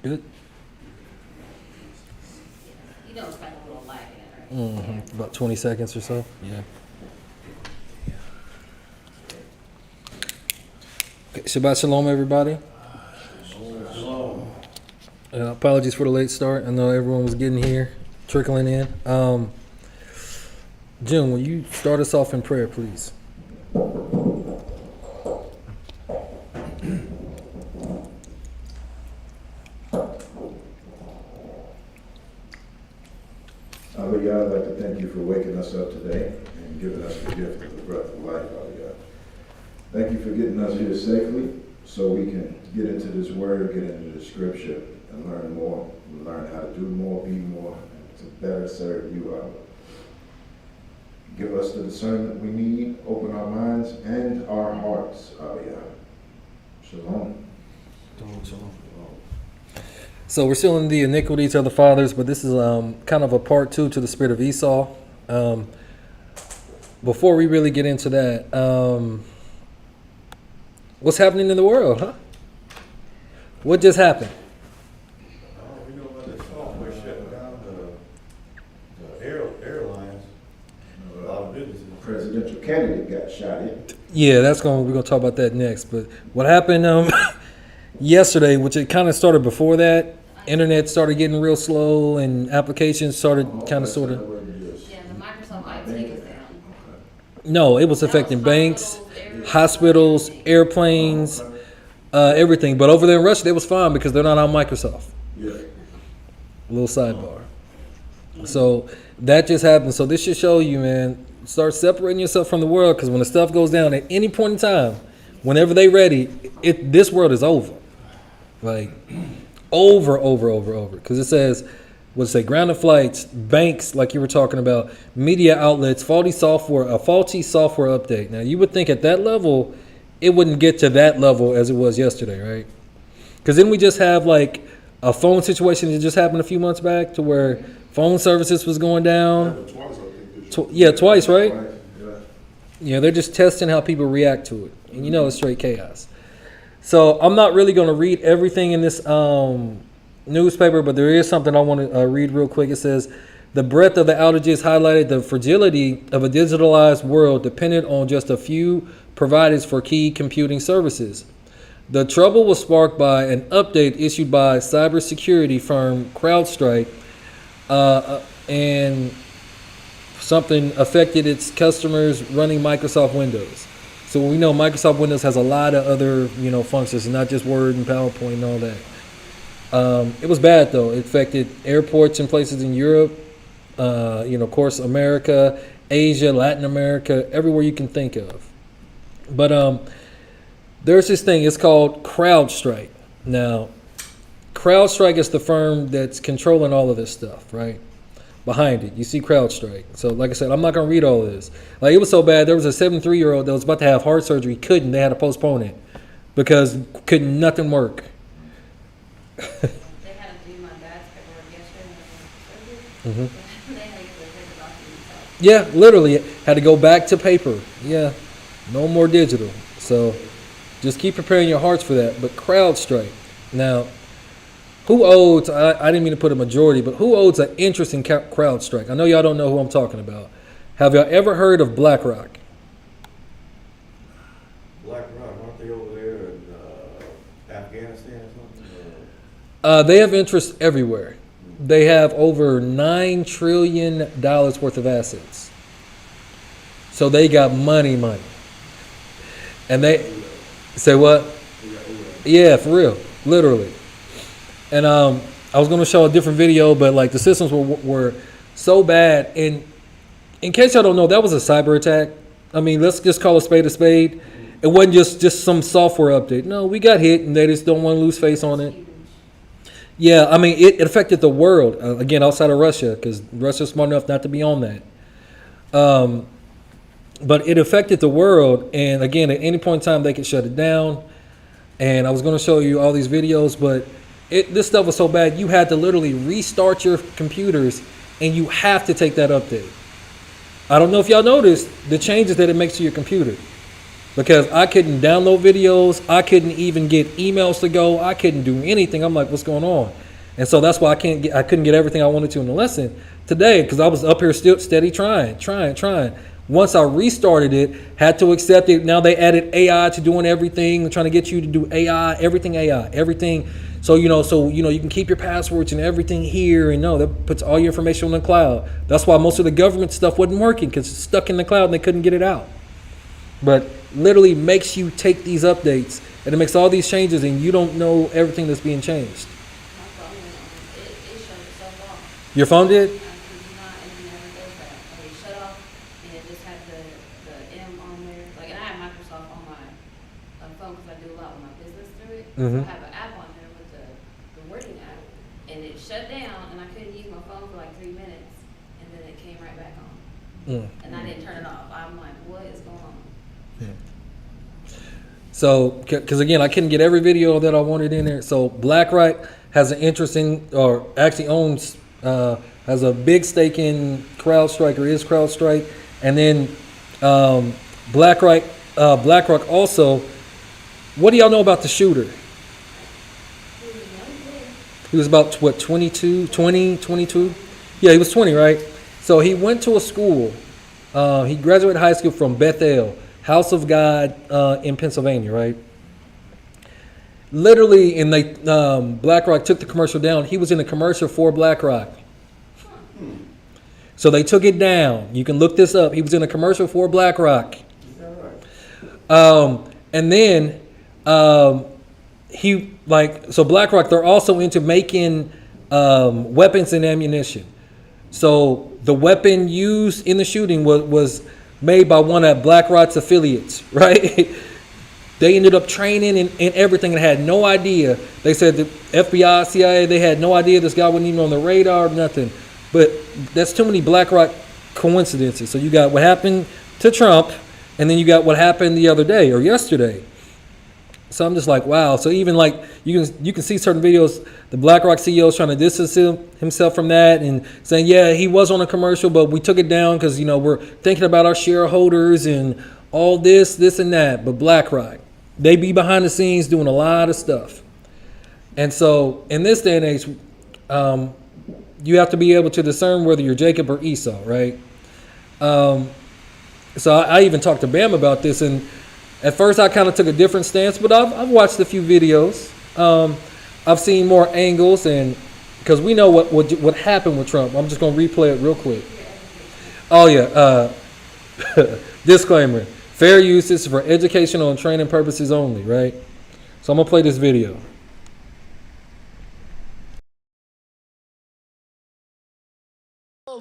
Good. You know it's like a little lag in it, right? Mm-hmm. About 20 seconds or so. Yeah. Okay. Shabbat shalom, everybody. Shalom. Apologies for the late start. I know everyone was getting here, trickling in. Jim, will you start us off in prayer, please? Father God, I'd like to thank you for waking us up today and giving us the gift of the breath of life, Father God. Thank you for getting us here safely so we can get into this word, get into the scripture, and learn more, learn how to do more, be more, and to better serve you, Father. Give us the discernment we need, open our minds and our hearts, Father God. Shalom. Shalom. So we're still in the iniquities of the fathers, but this is kind of a part 2 to the spirit of Esau. Before we really get into that, what's happening in the world, huh? What just happened? We know about the software shutting down the airlines. A lot of businesses. Presidential candidate got shot at. Yeah, we're gonna talk about that next. But what happened yesterday, which it kind of started before that, internet started getting real slow and applications started kind of sort of. Yeah, the Microsoft IT was down. No, it was affecting banks, hospitals, airplanes, everything. But over there in Russia, they was fine because they're not on Microsoft. Yeah. Little sidebar. So that just happened. So this should show you, man, start separating yourself from the world, because when the stuff goes down at any point in time, whenever they ready, this world is over. Like over. Because it says, what's it say? Grounded flights, banks, like you were talking about, media outlets, faulty software update. Now you would think at that level, it wouldn't get to that level as it was yesterday, right? Because then we just have like a phone situation that just happened a few months back to where phone services was going down. Twice, right? Yeah, they're just testing how people react to it. And you know it's straight chaos. So I'm not really going to read everything in this newspaper, but there is something I want to read real quick. It says, the breadth of the outages highlighted the fragility of a digitalized world dependent on just a few providers for key computing services. The trouble was sparked by an update issued by cybersecurity firm CrowdStrike, and something affected its customers running Microsoft Windows. So we know Microsoft Windows has a lot of other, functions, and not just Word and PowerPoint and all that. It was bad though. It affected airports in places in Europe, of course, America, Asia, Latin America, everywhere you can think of. But there's this thing. It's called CrowdStrike. Now, CrowdStrike is the firm that's controlling all of this stuff, right? Behind it, you see CrowdStrike. So, like I said, I'm not gonna read all of this. Like, it was so bad. There was a 73-year-old that was about to have heart surgery. Couldn't. They had to postpone it because nothing work. They had to do my dad's paperwork yesterday. They had to get their paper documents out. Yeah, literally had to go back to paper. Yeah, no more digital. So, just keep preparing your hearts for that. But CrowdStrike. Now, who owes, I didn't mean to put a majority, but who owes an interest in CrowdStrike? I know y'all don't know who I'm talking about. Have y'all ever heard of BlackRock? BlackRock, aren't they over there in Afghanistan or something? They have interests everywhere. They have over $9 trillion worth of assets. So they got money. And they, say what? Yeah, for real, literally. And I was going to show a different video, but like the systems were so bad. And in case y'all don't know, that was a cyber attack. I mean, let's just call a spade a spade. It wasn't just some software update. No, we got hit, and they just don't want to lose face on it. Huge. Yeah, I mean, it affected the world, again, outside of Russia, because Russia's smart enough not to be on that. But it affected the world, and again, at any point in time, they could shut it down. And I was going to show you all these videos, but this stuff was so bad, you had to literally restart your computers, and you have to take that update. I don't know if y'all noticed the changes that it makes to your computer. Because I couldn't download videos, I couldn't even get emails to go, I couldn't do anything. I'm like, what's going on? And so that's why I couldn't get everything I wanted to in the lesson today, because I was up here still steady trying. Once I restarted it, had to accept it. Now they added AI to doing everything. They're trying to get you to do everything. So you can keep your passwords and everything here, and that puts all your information on the cloud. That's why most of the government stuff wasn't working, because it's stuck in the cloud and they couldn't get it out. But literally makes you take these updates, and it makes all these changes, and you don't know everything that's being changed. My phone went on. It shut itself off. Your phone did? I kid you not, and it never does that. Like, it shut off, and it just had the M on there. Like, and I have Microsoft on my phone because I do a lot with my business through it. So I have an app on there with the wording app, and it shut down, and I couldn't use my phone for like 3 minutes, and then it came right back on. And I didn't turn it off. I'm like, what is going on? So, because again, I couldn't get every video that I wanted in there. So BlackRock has an interesting, or actually owns, has a big stake in CrowdStrike, or is CrowdStrike, and then BlackRock also. What do y'all know about the shooter? He was about 22? Yeah, he was 20, right? So he went to a school. He graduated high school from Bethel, House of God, in Pennsylvania, right? Literally, and they BlackRock took the commercial down. He was in a commercial for BlackRock. So they took it down. You can look this up. He was in a commercial for BlackRock. And then so BlackRock, they're also into making weapons and ammunition. So the weapon used in the shooting was made by one of BlackRock's affiliates, right? They ended up training and everything and had no idea. They said the FBI, CIA, they had no idea this guy wasn't even on the radar or nothing. But that's too many BlackRock coincidences. So you got what happened to Trump, and then you got what happened the other day or yesterday. So I'm just like, wow. So even like you can see certain videos, the BlackRock CEO is trying to distance himself from that and saying, yeah, he was on a commercial, but we took it down because we're thinking about our shareholders and all this and that. But BlackRock, they be behind the scenes doing a lot of stuff. And so in this day and age, you have to be able to discern whether you're Jacob or Esau, right? So I even talked to Bam about this, and at first I kind of took a different stance, but I've watched a few videos. I've seen more angles, and because we know what happened with Trump. I'm just going to replay it real quick. Oh yeah, disclaimer: fair use is for educational and training purposes only, right? So I'm gonna play this video.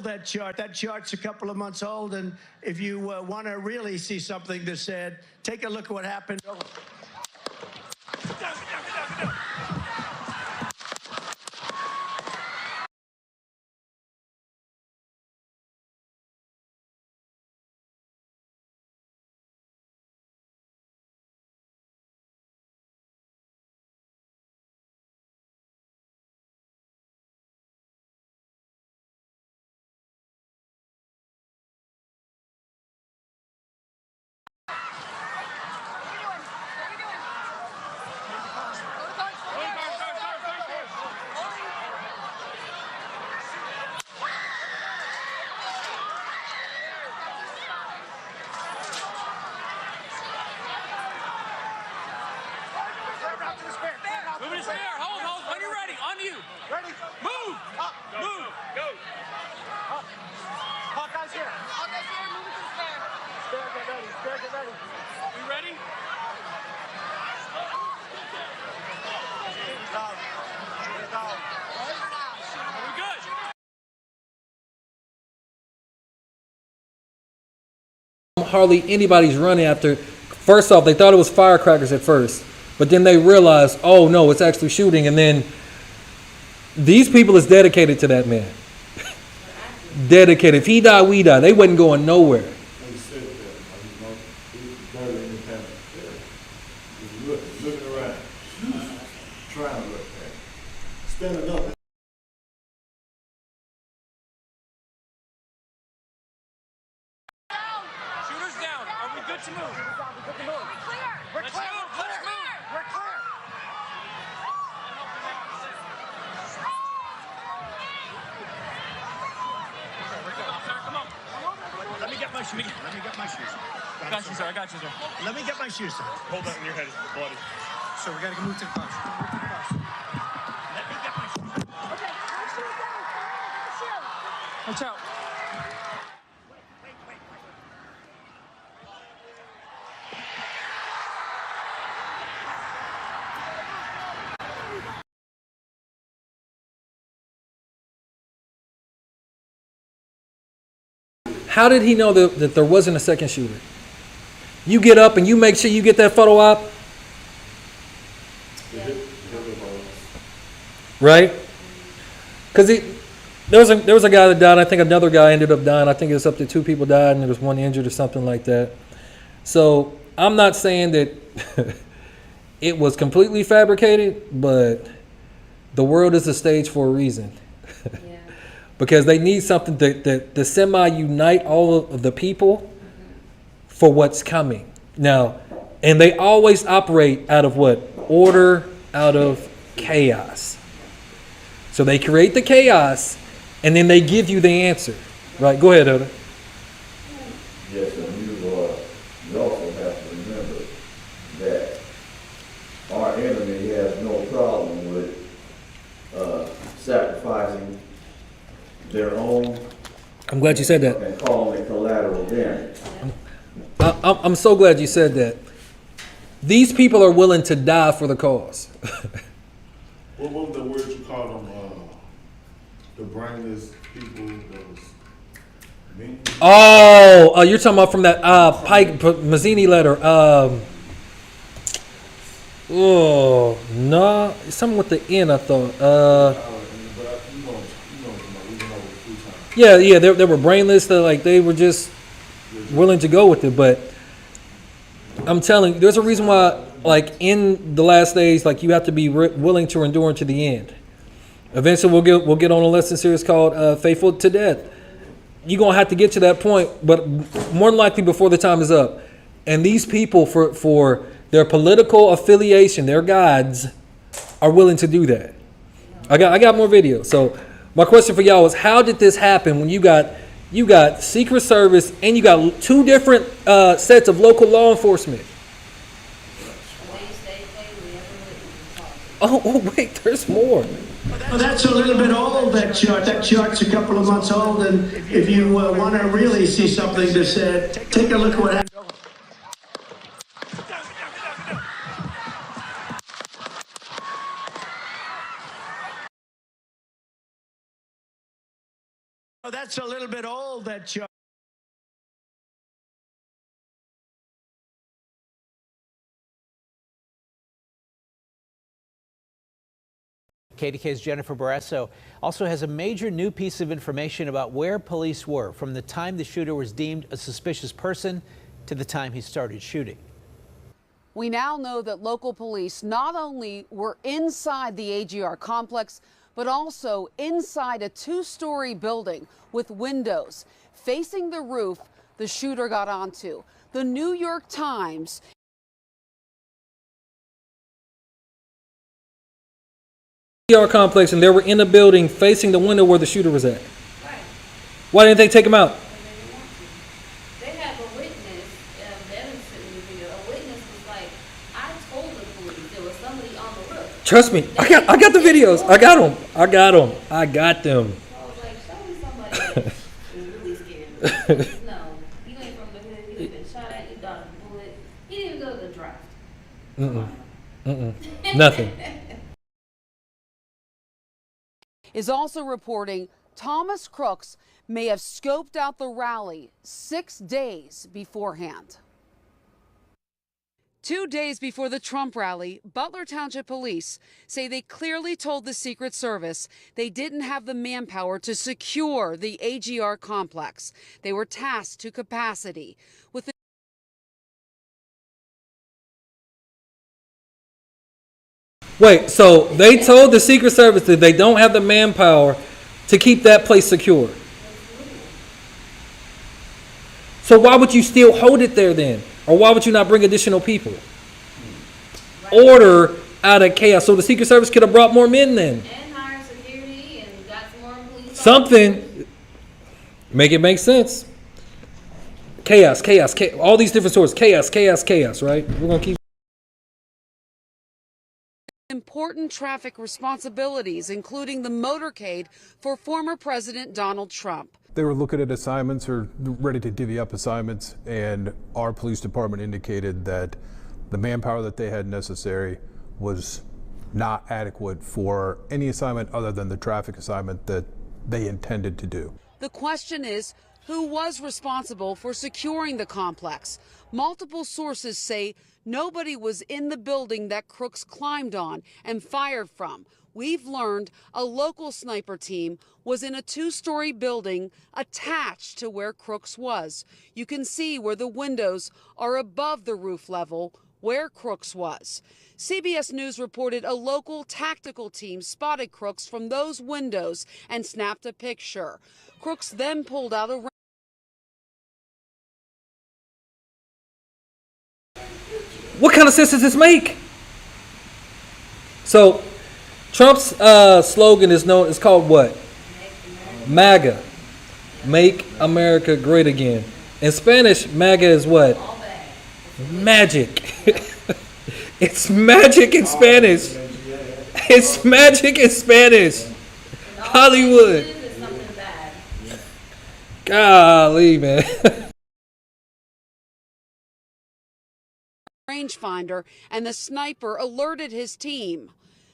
That chart's a couple of months old, and if you want to really see something that's said, take a look at what happened. Moving his hair. Hold. When you're ready. On you. Ready. Move. Up. Move. Go. Up. Hawkeye's here. Hawkeye's here. Moving to the stair. Stair, get ready. Stair, get ready. We ready? Are we good? Hardly anybody's running after First off, they thought it was firecrackers at first, but then they realized, oh no, it's actually shooting. And then these people is dedicated to that man. Dedicated. If he died, we die. They wasn't going nowhere. He said that, you know, he's very independent. He's looking around, trying to look at, standing up. Shooters down. Are we good to move? We're clear. Let's move. Let's move. We're clear. Come on. Let me get my shoes. Let me get my shoes. I got you, sir. I got you, sir. Let me get my shoes. Hold that in your head. It's bloody. So we got to move to the bus. Let me get my shoes. Okay, my shoes down. Watch out. How did he know that there wasn't a second shooter? You get up and you make sure you get that photo op, right? Because there was a guy that died. I think another guy ended up dying. I think it was up to 2 people died and there was 1 injured or something like that. So I'm not saying that it was completely fabricated, but the world is a stage for a reason. Yeah. Because they need something to semi-unite all of the people for what's coming. Now, and they always operate out of what? Order, out of chaos. So they create the chaos, and then they give you the answer. Right, go ahead, Elder. Yes, and you also have to remember that our enemy has no problem with sacrificing their own. I'm glad you said that. And calling it collateral damage. I'm so glad you said that. These people are willing to die for the cause. What was the word you called them? The brainless people. Those mean. Oh, you're talking about from that Pike Mazzini letter. Oh, no, something with the N, I thought. Yeah, they were brainless. They were just willing to go with it. But I'm telling you, there's a reason why, like in the last days, like you have to be willing to endure to the end. Eventually, we'll get on a lesson series called "Faithful to Death." You're gonna have to get to that point, but more than likely before the time is up. And these people, for their political affiliation, their gods, are willing to do that. I got more videos. So my question for y'all is, how did this happen when you got Secret Service and you got 2 different sets of local law enforcement? Oh wait, there's more. Well, that's a little bit old, that chart. That chart's a couple of months old, and if you want to really see something that said, take a look at what happened. Oh, that's a little bit old, that chart. KDK's Jennifer Barresso also has a major new piece of information about where police were from the time the shooter was deemed a suspicious person to the time he started shooting. We now know that local police not only were inside the AGR complex, but also inside a 2-story building with windows facing the roof the shooter got onto. The New York Times AGR complex, and they were in a building facing the window where the shooter was at. Right. Why didn't they take him out? They have a witness, the evidence in the video, a witness was like, I told the police there was somebody on the roof. Trust me, I got the videos. I got them. I got them. So I was like, show me somebody else. It was really scary. No, you ain't from the hood, you been shot at, you dodged a bullet. He didn't even go to the draft. Nothing. is also reporting Thomas Crooks may have scoped out the rally 6 days beforehand. 2 days before the Trump rally, Butler Township Police say they clearly told the Secret Service they didn't have the manpower to secure the AGR complex. They were tasked to capacity. With the Wait, so they told the Secret Service that they don't have the manpower to keep that place secure. So why would you still hold it there then? Or why would you not bring additional people? Order out of chaos. So the Secret Service could have brought more men then. And hire security and got some more police officers. Something. Make it make sense. Chaos, chaos, chaos. All these different sources. Chaos, chaos, chaos, right? We're going to keep. important traffic responsibilities, including the motorcade for former President Donald Trump. They were looking at assignments or ready to divvy up assignments, and our police department indicated that the manpower that they had necessary was not adequate for any assignment other than the traffic assignment that they intended to do. The question is, who was responsible for securing the complex? Multiple sources say nobody was in the building that Crooks climbed on and fired from. We've learned a local sniper team was in a 2-story building attached to where Crooks was. You can see where the windows are above the roof level where Crooks was. CBS News reported a local tactical team spotted Crooks from those windows and snapped a picture. Crooks then pulled out a What kind of sense does this make? So, Trump's slogan is called what? MAGA. Make America Great Again. In Spanish, MAGA is what? Magic. It's magic in Spanish. It's magic in Spanish. Hollywood. Golly, man. rangefinder, and the sniper alerted his team.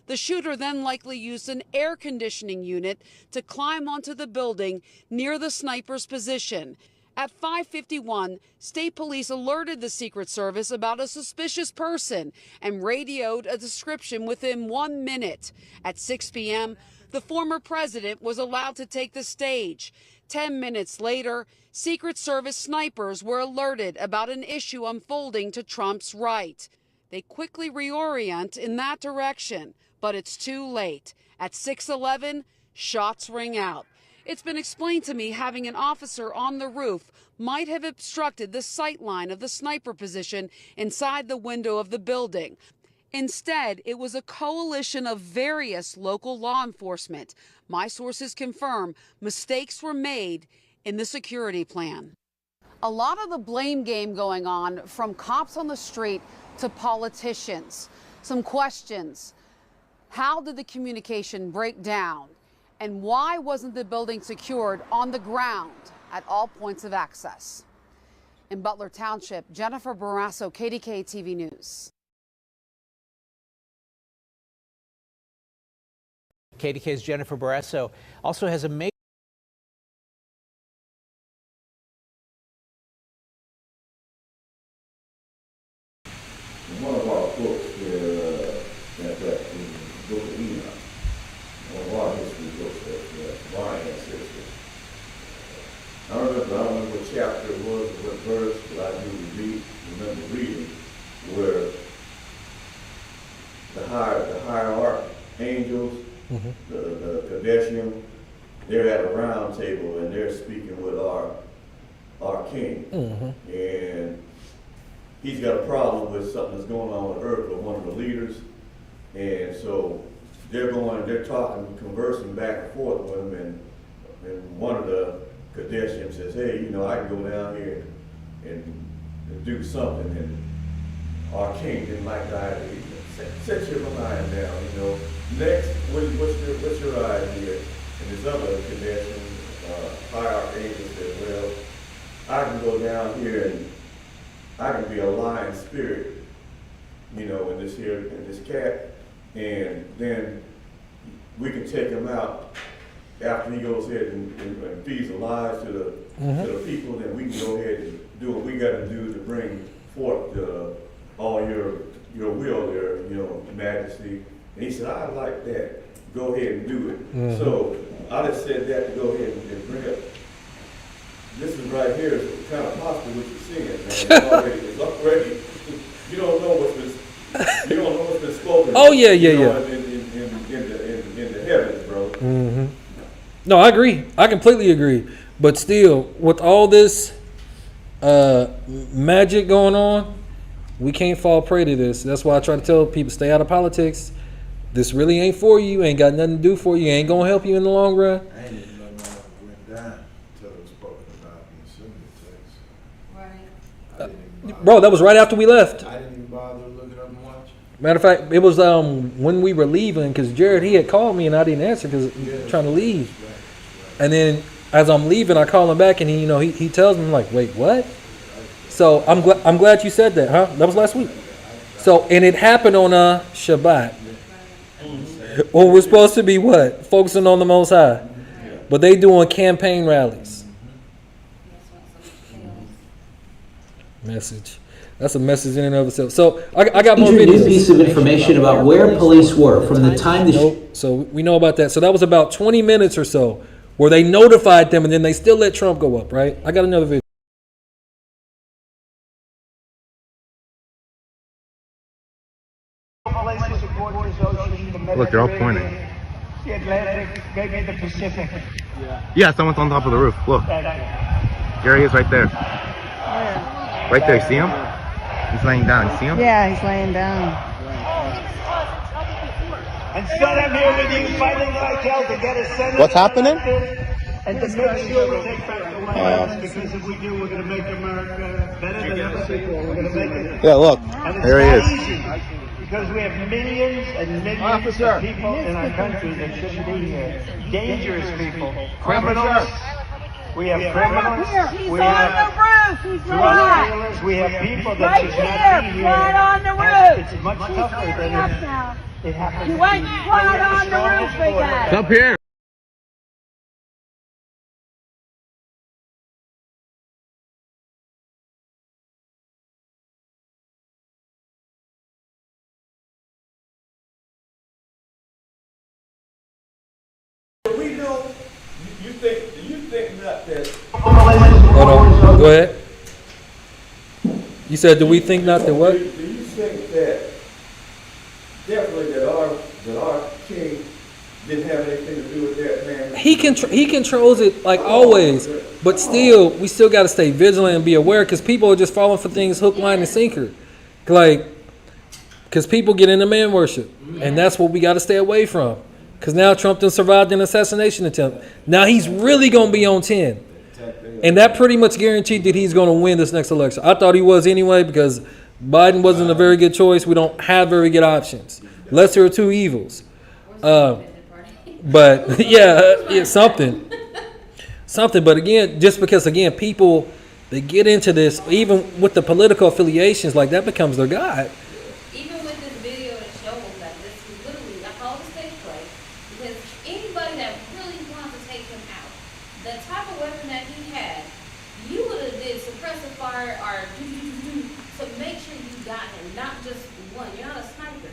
The shooter then likely used an air conditioning unit to climb onto the building near the sniper's position. At 5:51, state police alerted the Secret Service about a suspicious person and radioed a description within 1 minute. At 6 p.m., the former president was allowed to take the stage. 10 minutes later, Secret Service snipers were alerted about an issue unfolding to Trump's right. They quickly reorient in that direction, but it's too late. At 6:11, shots ring out. It's been explained to me having an officer on the roof might have obstructed the sight line of the sniper position inside the window of the building. Instead, it was a coalition of various local law enforcement. My sources confirm mistakes were made in the security plan. A lot of the blame game going on, from cops on the street to politicians. Some questions. How did the communication break down? And why wasn't the building secured on the ground at all points of access? In Butler Township, Jennifer Barrasso, KDKA TV News. KDK's Jennifer Barrasso also has a major one of our books here, in fact, in the book of Enoch, one of our history books that YAH'S history. I don't remember what chapter it was or what verse, but I do remember reading where the higher angels, the Kadeshim, they're at a round table and they're speaking with our king. And he's got a problem with something that's going on with Earth with one of the leaders. And so they're talking, conversing back and forth with him, and one of the Kadeshim says, hey, I can go down here and do something. And our king didn't like the idea. He said, set your mind down, Next, what's your idea? And this other Kadeshim, high archangel said, well, I can go down here and I can be a lion spirit, in this cat, and then we can take him out after he goes ahead and feeds the lies to the people. Then we can go ahead and do what we got to do to bring forth the on your will there, you know, Majesty. And he said, I like that. Go ahead and do it. Mhm. So I just said that to go ahead and bring up. This is right here is kind of possible what you're seeing, man. It's already, you don't know what's been spoken. Oh, yeah. In the heavens, bro. Mm-hmm. No, I agree. I completely agree. But still, with all this magic going on, we can't fall prey to this. That's why I try to tell people, stay out of politics. This really ain't for you. Ain't got nothing to do for you. Ain't gonna help you in the long run. I ain't even know nothing went down until it was spoken about in the assembly text. Right. I didn't even bother. Bro, that was right after we left. I didn't even bother looking up and watching. Matter of fact, it was when we were leaving, because Jared, he had called me and I didn't answer because trying to leave. And then as I'm leaving, I call him back and he tells me, I'm like, wait, what? So I'm glad you said that, huh? That was last week. So, and it happened on Shabbat. Well, we're supposed to be what? Focusing on the Most High. But they doing campaign rallies. Message. That's a message in and of itself. So I got more Major new videos. piece of information about where police were from the time the Nope. So we know about that. So that was about 20 minutes or so where they notified them and then they still let Trump go up, right? I got another video. Look, they're all pointing. The Atlantic, maybe the Pacific. Yeah, someone's on top of the roof. Look. There he is right there. Right there, see him? He's laying down. You see him? Yeah, he's laying down. And so I'm here with you fighting like hell to get a Senate. What's happening? And to make sure we take back the White House, because if we do, we're going to make America better than ever before. We're going to make it. Yeah, look. And it's There he not is. easy, because we have millions and millions of people in our country that shouldn't be here. Dangerous people, criminals. We have criminals. We have drug dealers. We have people that should not be here. Right on the roof. It's much tougher than it happens. You went right on the roof, big guy. It's up here. We know, do you think not that? Hold on. Go ahead. You said, do we think not that what? Do you think that definitely that our king didn't have anything to do with that, man? He controls it like always, but still, we still got to stay vigilant and be aware because people are just falling for things hook, line, and sinker. Like, because people get into man worship, and that's what we got to stay away from. Because now Trump done survived an assassination attempt. Now he's really going to be on 10. And that pretty much guaranteed that he's going to win this next election. I thought he was anyway because Biden wasn't a very good choice. We don't have very good options. Lesser of two evils. But yeah, something. But again, just because, again, people, they get into this, even with the political affiliations, like that becomes their God. Even with this video that shows that this is literally, I call it a stage play, because anybody that really wants to take him out, the type of weapon that he had, you would have did suppressive fire or to make sure you got him, not just one. You're not a sniper.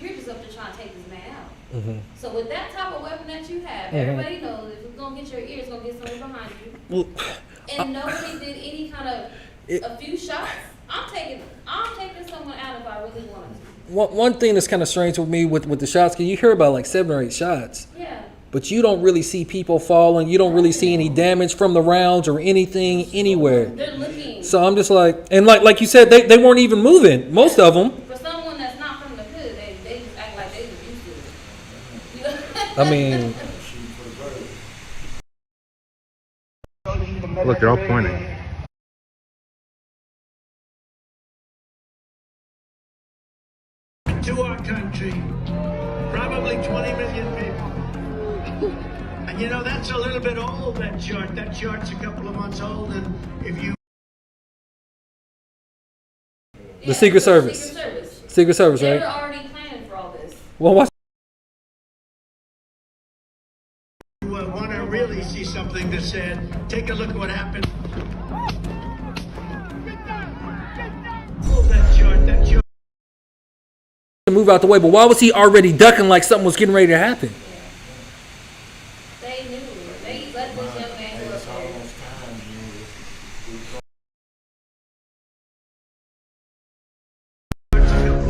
You're just up to trying to take this man out. Mm-hmm. So with that type of weapon that you have, everybody knows if it's gonna get your ear, it's gonna get somebody behind you. Well, And nobody did any kind of a few shots. I'm taking someone out if I really wanted to. one thing that's kind of strange with me with the shots, because you hear about like 7 or 8 shots. Yeah. But you don't really see people falling. You don't really see any damage from the rounds or anything anywhere. They're looking. So I'm just like, and like you said, they weren't even moving. Most of them. For someone that's not from the hood, they just act like they just used to it. You know? I mean, Look, they're all pointing. To our country, probably 20 million people. And you know, that's a little bit old, that chart. That chart's a couple of months old, and if you... the Secret Service. Secret Service, They right? were already planning for all this. Well, watch. You want to really see something that said, take a look at what happened. Oh, that chart. to move out the way, but why was he already ducking like something was getting ready to happen? They knew. They let this young man go up there.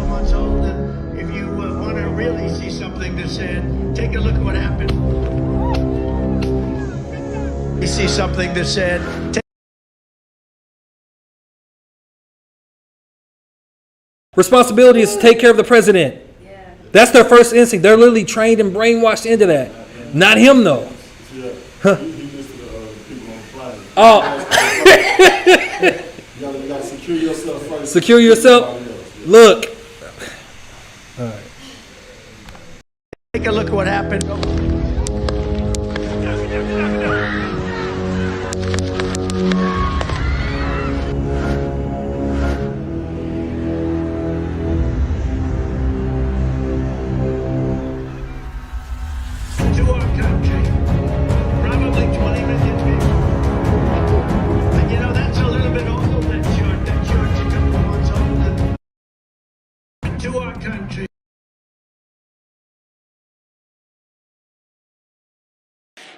Months old, and if you want to really see something that's said, take a look at what happened. You see something that's said. Responsibility is to take care of the president. Yeah. That's their first instinct. They're literally trained and brainwashed into that. Not him though. Huh. He listed people on the flight. Oh. You gotta secure yourself first. Secure yourself. Look. All right. Take a look at what happened. 20 million people. And you know, that's a little bit old, that chart. That chart's a couple of months old. To our country.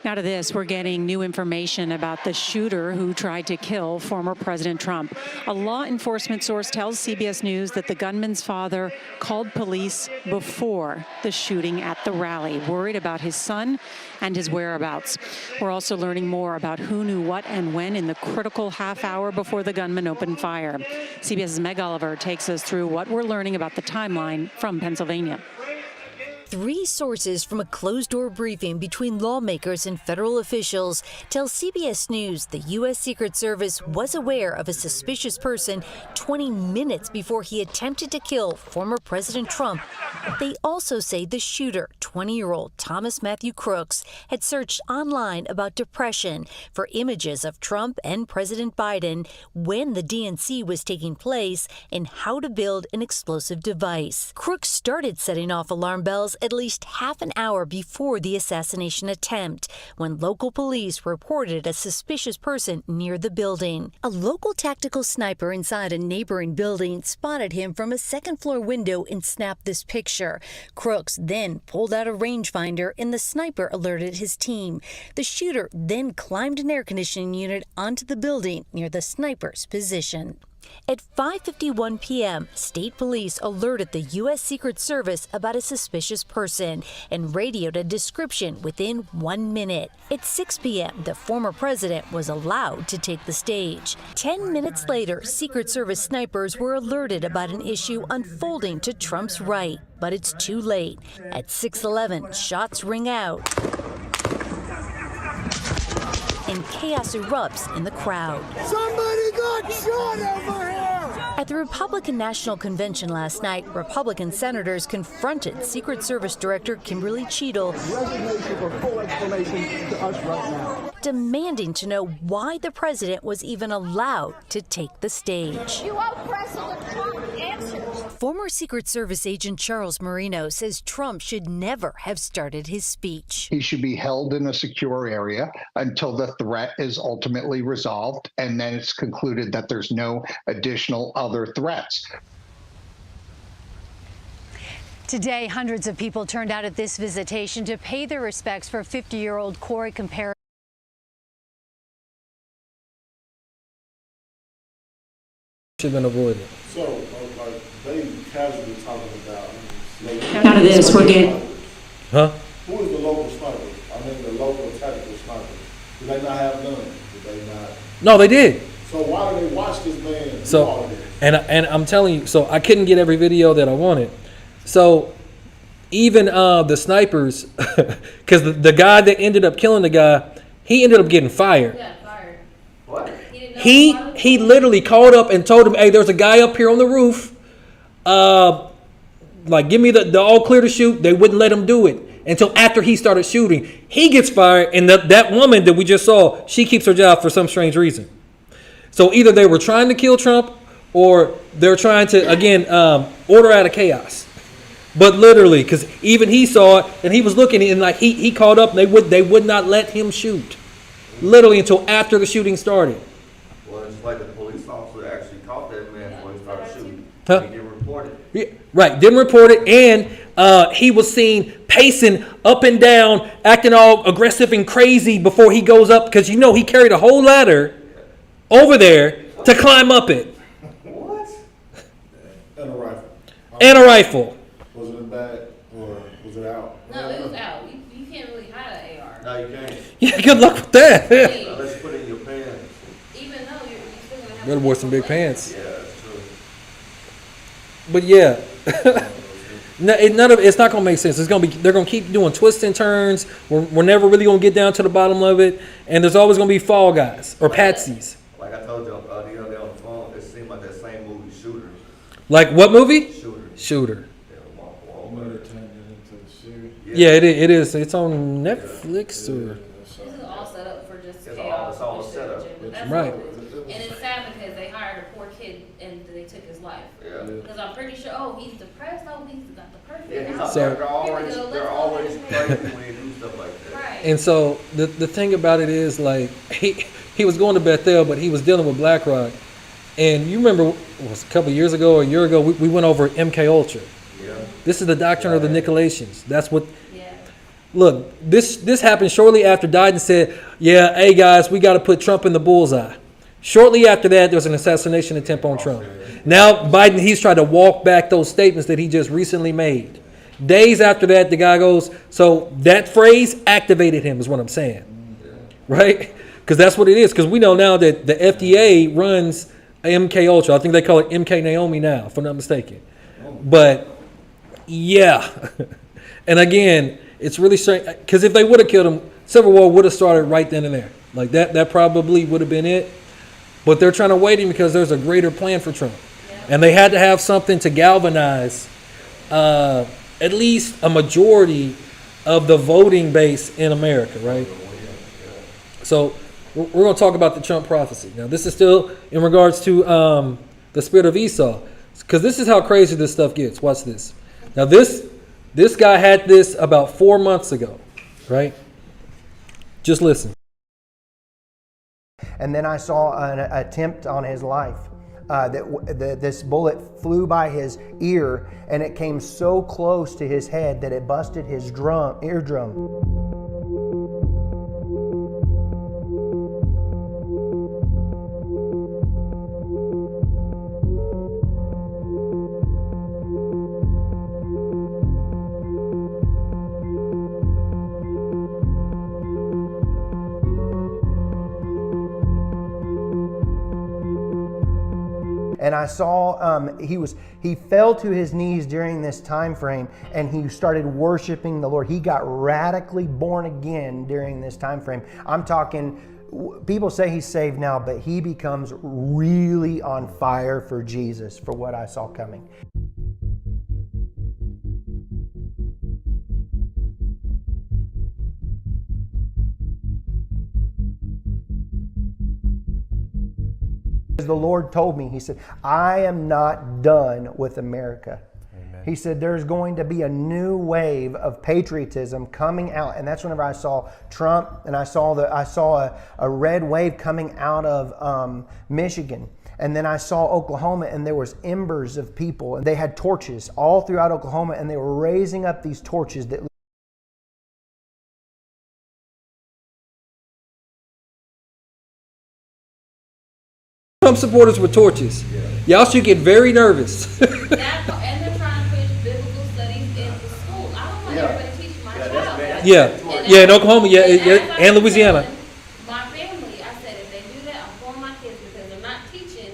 Now to this, we're getting new information about the shooter who tried to kill former President Trump. A law enforcement source tells CBS News that the gunman's father called police before the shooting at the rally, worried about his son and his whereabouts. We're also learning more about who knew what and when in the critical half hour before the gunman opened fire. CBS's Meg Oliver takes us through what we're learning about the timeline from Pennsylvania. 3 sources from a closed-door briefing between lawmakers and federal officials tell CBS News the U.S. Secret Service was aware of a suspicious person 20 minutes before he attempted to kill former President Trump. They also say the shooter, 20-year-old Thomas Matthew Crooks, had searched online about depression for images of Trump and President Biden when the DNC was taking place and how to build an explosive device. Crooks started setting off alarm bells at least half an hour before the assassination attempt, when local police reported a suspicious person near the building. A local tactical sniper inside a neighboring building spotted him from a second-floor window and snapped this picture. Crooks then pulled out a rangefinder and the sniper alerted his team. The shooter then climbed an air conditioning unit onto the building near the sniper's position. At 5:51 p.m., state police alerted the U.S. Secret Service about a suspicious person and radioed a description within 1 minute. At 6 p.m., the former president was allowed to take the stage. 10 minutes later, Secret Service snipers were alerted about an issue unfolding to Trump's right. But it's too late. At 6:11, shots ring out and chaos erupts in the crowd. Somebody got shot over here! At the Republican National Convention last night, Republican senators confronted Secret Service Director Kimberly Cheadle, Resignation for full explanation to us right now. demanding to know why the president was even allowed to take the stage. You owe President Trump answers. Former Secret Service agent Charles Marino says Trump should never have started his speech. He should be held in a secure area until the threat is ultimately resolved, and then it's concluded that there's no additional other threats. Today, hundreds of people turned out at this visitation to pay their respects for 50-year-old Corey Compare. Should have been avoided. So, like, they casually talking about. Now to this, we're getting. Huh? Who is the local sniper? I mean, the local tactical sniper. Do they not have none? Do they not? No, they did. So why do they watch this man do all So, of this? and I'm telling you, so I couldn't get every video that I wanted. So even the snipers, because the guy that ended up killing the guy, he ended up getting fired. Yeah, fired. What? He literally called up and told him, "Hey, there's a guy up here on the roof. Like, give me the all clear to shoot." They wouldn't let him do it until after he started shooting. He gets fired, and that woman that we just saw, she keeps her job for some strange reason. So either they were trying to kill Trump, or they're trying to again order out of chaos. But literally, because even he saw it, and he was looking, and like he called up, and they would not let him shoot, literally until after the shooting started. Well, it's like the police officer actually caught that man before he started shooting. Huh? He didn't report it. Right, didn't report it, and he was seen pacing up and down, acting all aggressive and crazy before he goes up, because you know he carried a whole ladder over there to climb up it. What? And a rifle. And a rifle. Was it in bag or was it out? No, it was out. You can't really hide an AR. No, you can't. Yeah, good luck with that. Unless you put it in your pants. Even though you're still gonna have Better wear some big pants. Yeah, that's true. But yeah, it's not gonna make sense. They're gonna keep doing twists and turns. We're never really gonna get down to the bottom of it, and there's always gonna be fall guys or patsies. Like I told you the other day on the phone, it seemed like that same movie, Shooter. Like what movie? Shooter. Yeah, it is. It's on Netflix or. This is all set up for just chaos. It's all set up. Right. And it's sad because they hired a poor kid and they took his life. Yeah. Because I'm pretty sure, he's depressed. He's got the perfect. Yeah, So- they're always crazy when they do stuff like that. Right. And so the thing about it is, like, he was going to Bethel, but he was dealing with BlackRock. And you remember, it was a couple of years ago or a year ago, we went over MK Ultra. Yeah. This is the doctrine of the Nicolaitans. That's what. Yeah. Look, this happened shortly after Biden said, "Yeah, hey guys, we got to put Trump in the bullseye." Shortly after that, there was an assassination attempt on Trump. Now Biden, he's tried to walk back those statements that he just recently made. Days after that, the guy goes, so that phrase activated him, is what I'm saying, right? Because that's what it is. Because we know now that the FDA runs MK Ultra. I think they call it MK Naomi now, if I'm not mistaken. But yeah, and again, it's really strange because if they would have killed him, Civil War would have started right then and there. Like that probably would have been it. But they're trying to wait him because there's a greater plan for Trump, and they had to have something to galvanize at least a majority of the voting base in America, right? So we're going to talk about the Trump prophecy. Now, this is still in regards to the spirit of Esau, because this is how crazy this stuff gets. Watch this. Now, this guy had this about 4 months ago, right? Just listen. And then I saw an attempt on his life. This bullet flew by his ear, and it came so close to his head that it busted his eardrum. And I saw he fell to his knees during this time frame, and he started worshiping the Lord. He got radically born again during this time frame. I'm talking, people say he's saved now, but he becomes really on fire for Jesus, for what I saw coming. The Lord told me, he said, I am not done with America. Amen. He said, there's going to be a new wave of patriotism coming out. And that's whenever I saw Trump, and I saw a red wave coming out of Michigan. And then I saw Oklahoma, and there was embers of people, and they had torches all throughout Oklahoma, and they were raising up these torches that Trump supporters with torches. Y'all should get very nervous. And they're trying to push biblical studies into school. I don't want everybody teaching my child. Yeah, in Oklahoma, and Louisiana. My family, I said, if they do that, I'm throwing my kids because they're not teaching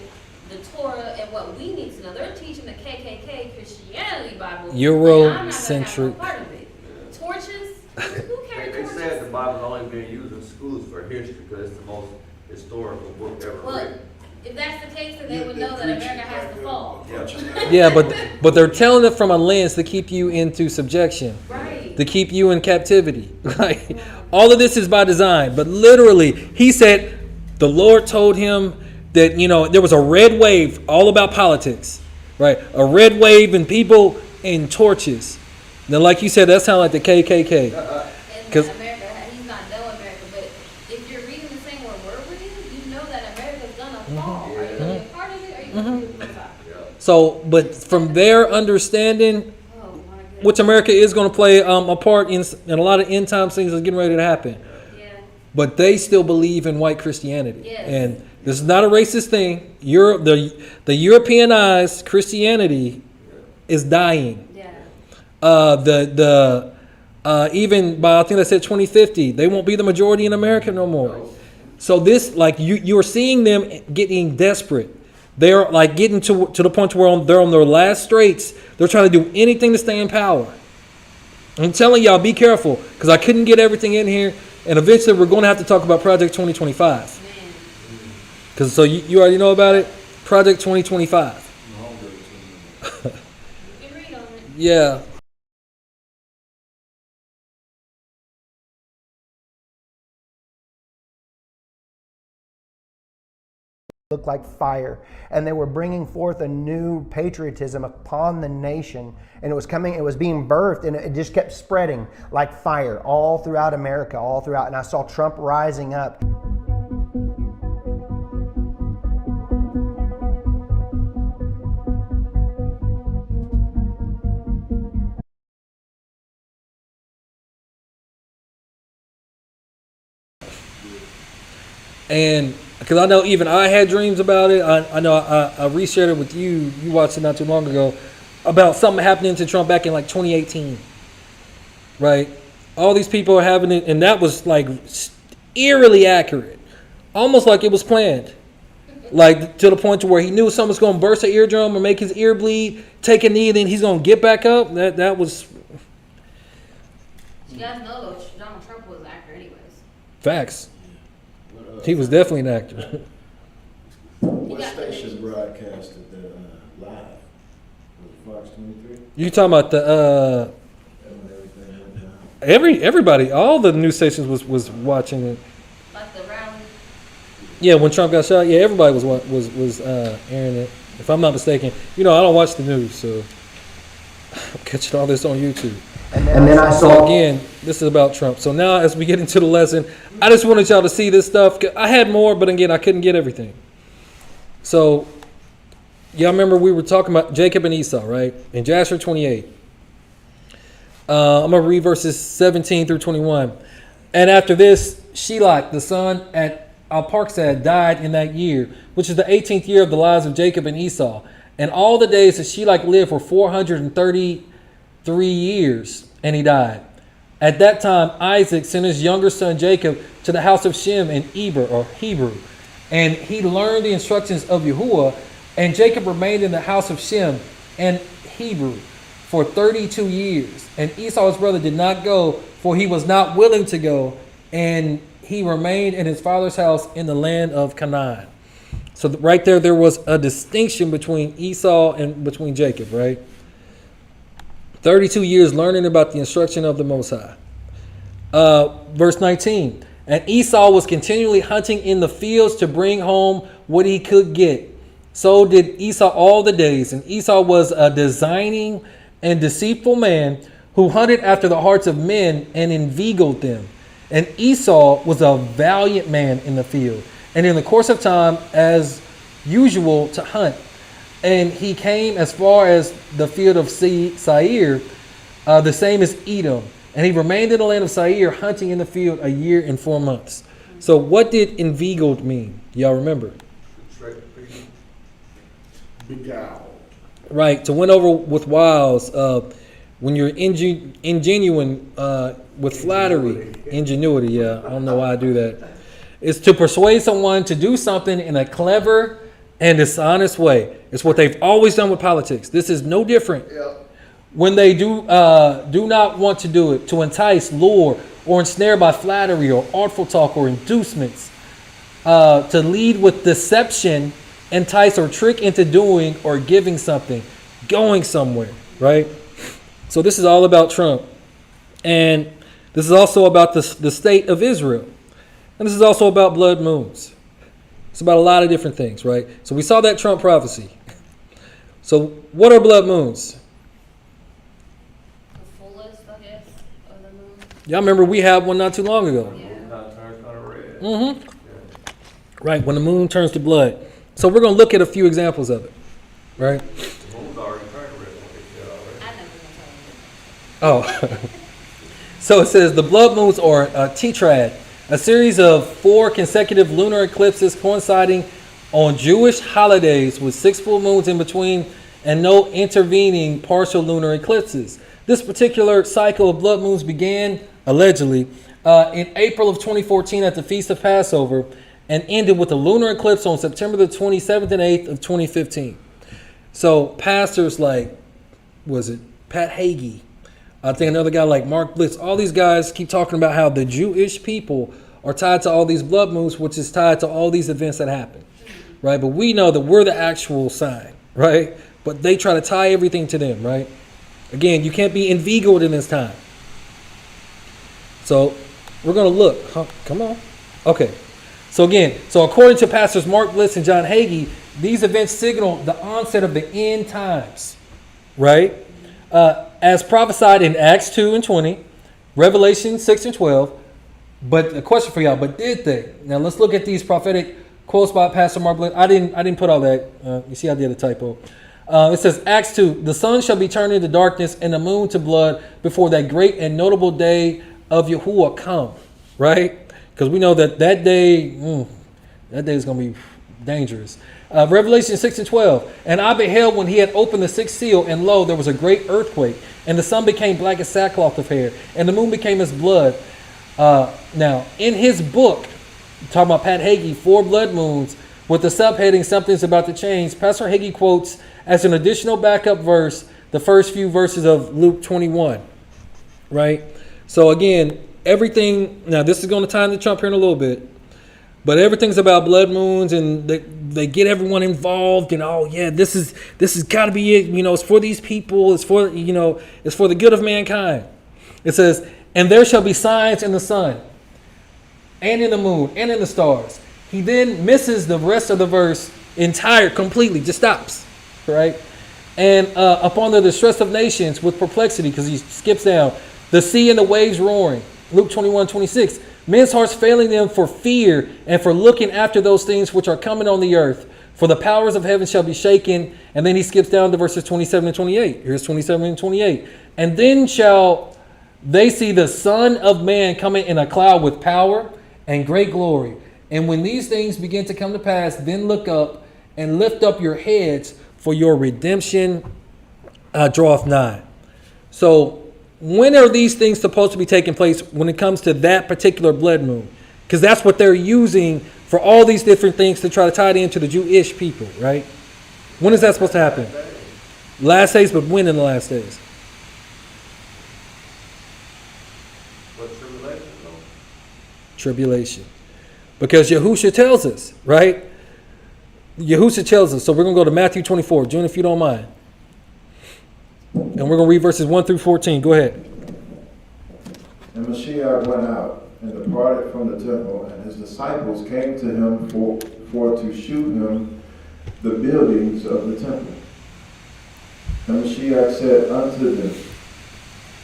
the Torah and what we need to know. They're teaching the KKK Christianity Bible. Eurocentric. Part of it. Torches? Who carries They torches? said the Bible's only being used in schools for history because it's the most historical book ever written. If that's the case, then they would know that America has to fall. Yeah, but they're telling it from a lens to keep you into subjection, right? To keep you in captivity. Right? All of this is by design. But literally, he said the Lord told him that there was a red wave all about politics, right? A red wave and people in torches. Now, like you said, that sounds like the KKK. Because America, he's not done with America. But if you're reading the same word we're reading, you know that America's gonna fall. Are you gonna be a part of it, or are you gonna be on the side? So, but from their understanding, which America is going to play a part in a lot of end time things that's getting ready to happen. But they still believe in white Christianity. And this is not a racist thing. The Europeanized Christianity is dying. Even by, I think I said 2050, they won't be the majority in America no more. So this, like, you're seeing them getting desperate. They're like getting to the point where they're on their last straits. They're trying to do anything to stay in power. I'm telling y'all, be careful, because I couldn't get everything in here, and eventually we're going to have to talk about Project 2025. Because so you already know about it, Project 2025. Yeah. Looked like fire, and they were bringing forth a new patriotism upon the nation, and it was being birthed, and it just kept spreading like fire all throughout America, all throughout. And I saw Trump rising up. And because I know even I had dreams about it. I know I reshared it with you. You watched it not too long ago about something happening to Trump back in like 2018. Right? All these people are having it, and that was like eerily accurate. Almost like it was planned. Like to the point to where he knew someone's going to burst an eardrum or make his ear bleed, take a knee, and then he's going to get back up. That was... You guys know though, Donald Trump was an actor anyways. Facts. He was definitely an actor. What station broadcasted the live? Was it Fox 23? You talking about the everybody, all the news stations was watching it. Like the rally. Yeah, when Trump got shot, yeah, everybody was airing it. If I'm not mistaken, I don't watch the news, so I'm catching all this on YouTube. And then I saw... So again, this is about Trump. So now as we get into the lesson, I just wanted y'all to see this stuff. I had more, but again, I couldn't get everything. So y'all remember we were talking about Jacob and Esau, right? In Jasher 28. I'm going to read verses 17 through 21. And after this, Shelach, the son at Arphaxad, died in that year, which is the 18th year of the lives of Jacob and Esau. And all the days that Shelach lived were 433 years, and he died. At that time, Isaac sent his younger son Jacob to the house of Shem in Hebrew, and he learned the instructions of Yahuwah. And Jacob remained in the house of Shem and Hebrew for 32 years. And Esau, his brother, did not go, for he was not willing to go, and he remained in his father's house in the land of Canaan. So right there was a distinction between Esau and between Jacob, right? 32 years learning about the instruction of the Most High. Verse 19. And Esau was continually hunting in the fields to bring home what he could get. So did Esau all the days. And Esau was a designing and deceitful man who hunted after the hearts of men and inveigled them. And Esau was a valiant man in the field, and in the course of time, as usual, to hunt. And he came as far as the field of Seir, the same as Edom. And he remained in the land of Seir, hunting in the field 1 year and 4 months. So what did inveigled mean? Y'all remember? Beguiled. Right, to win over with wiles. When you're ingenuine with flattery, ingenuity, yeah, I don't know why I do that. It's to persuade someone to do something in a clever and dishonest way. It's what they've always done with politics. This is no different. Yeah. When they do not want to do it, to entice, lure, or ensnare by flattery or artful talk or inducements, to lead with deception, entice or trick into doing or giving something, going somewhere, right? So this is all about Trump. And this is also about the state of Israel. And this is also about blood moons. It's about a lot of different things, right? So we saw that Trump prophecy. So what are blood moons? The fullest, I guess, of the moon. Y'all remember we had one not too long ago. Yeah. Mm-hmm. Right, when the moon turns to blood. So we're going to look at a few examples of it. right? The moon's already turned red. I know we're gonna tell you. Oh. So it says the blood moons are a tetrad, a series of 4 consecutive lunar eclipses coinciding on Jewish holidays with 6 full moons in between and no intervening partial lunar eclipses. This particular cycle of blood moons began, allegedly, in April of 2014 at the Feast of Passover and ended with a lunar eclipse on September the 27th and 8th of 2015. So pastors like, was it Pat Hagee? I think another guy like Mark Blitz, all these guys keep talking about how the Jewish people are tied to all these blood moons, which is tied to all these events that happen, right? But we know that we're the actual sign, right? But they try to tie everything to them, right? Again, you can't be inveigled in this time. So we're going to look. Huh? Come on. Okay. So again, so according to Pastors Mark Blitz and John Hagee, these events signal the onset of the end times, right? As prophesied in Acts 2 and 20, Revelation 6 and 12. But a question for y'all, but did they? Now let's look at these prophetic quotes by Pastor Mark Blitz. I didn't put all that. You see I did a typo. It says, Acts 2, the sun shall be turned into darkness and the moon to blood before that great and notable day of Yahuwah come, right? Because we know that day is going to be dangerous. Revelation 6 and 12. And I beheld when he had opened the 6th seal, and lo, there was a great earthquake, and the sun became black as sackcloth of hair, and the moon became as blood. Now, in his book, talking about Pat Hagee, 4 blood moons, with the subheading Something's About to Change, Pastor Hagee quotes as an additional backup verse the first few verses of Luke 21, right? So again, everything, now this is going to tie into Trump here in a little bit, but everything's about blood moons, and they get everyone involved, and oh yeah, this is got to be it. You know, it's for these people. It's for it's for the good of mankind. It says, and there shall be signs in the sun, and in the moon, and in the stars. He then misses the rest of the verse completely, just stops, right? And upon the distress of nations with perplexity, because he skips down, the sea and the waves roaring. Luke 21:26. Men's hearts failing them for fear and for looking after those things which are coming on the earth. For the powers of heaven shall be shaken. And then he skips down to verses 27 and 28. Here's 27 and 28. And then shall they see the Son of Man coming in a cloud with power and great glory. And when these things begin to come to pass, then look up and lift up your heads, for your redemption draweth nigh. So when are these things supposed to be taking place when it comes to that particular blood moon? Because that's what they're using for all these different things to try to tie it into the Jewish people, right? When is that supposed to happen? Last days, but when in the last days? Tribulation. Because Yahusha tells us, right? Yahusha tells us. So we're going to go to Matthew 24. June, if you don't mind. And we're going to read verses 1 through 14. Go ahead. And Mashiach went out and departed from the temple, and his disciples came to him for to shew him the buildings of the temple. And Mashiach said unto them,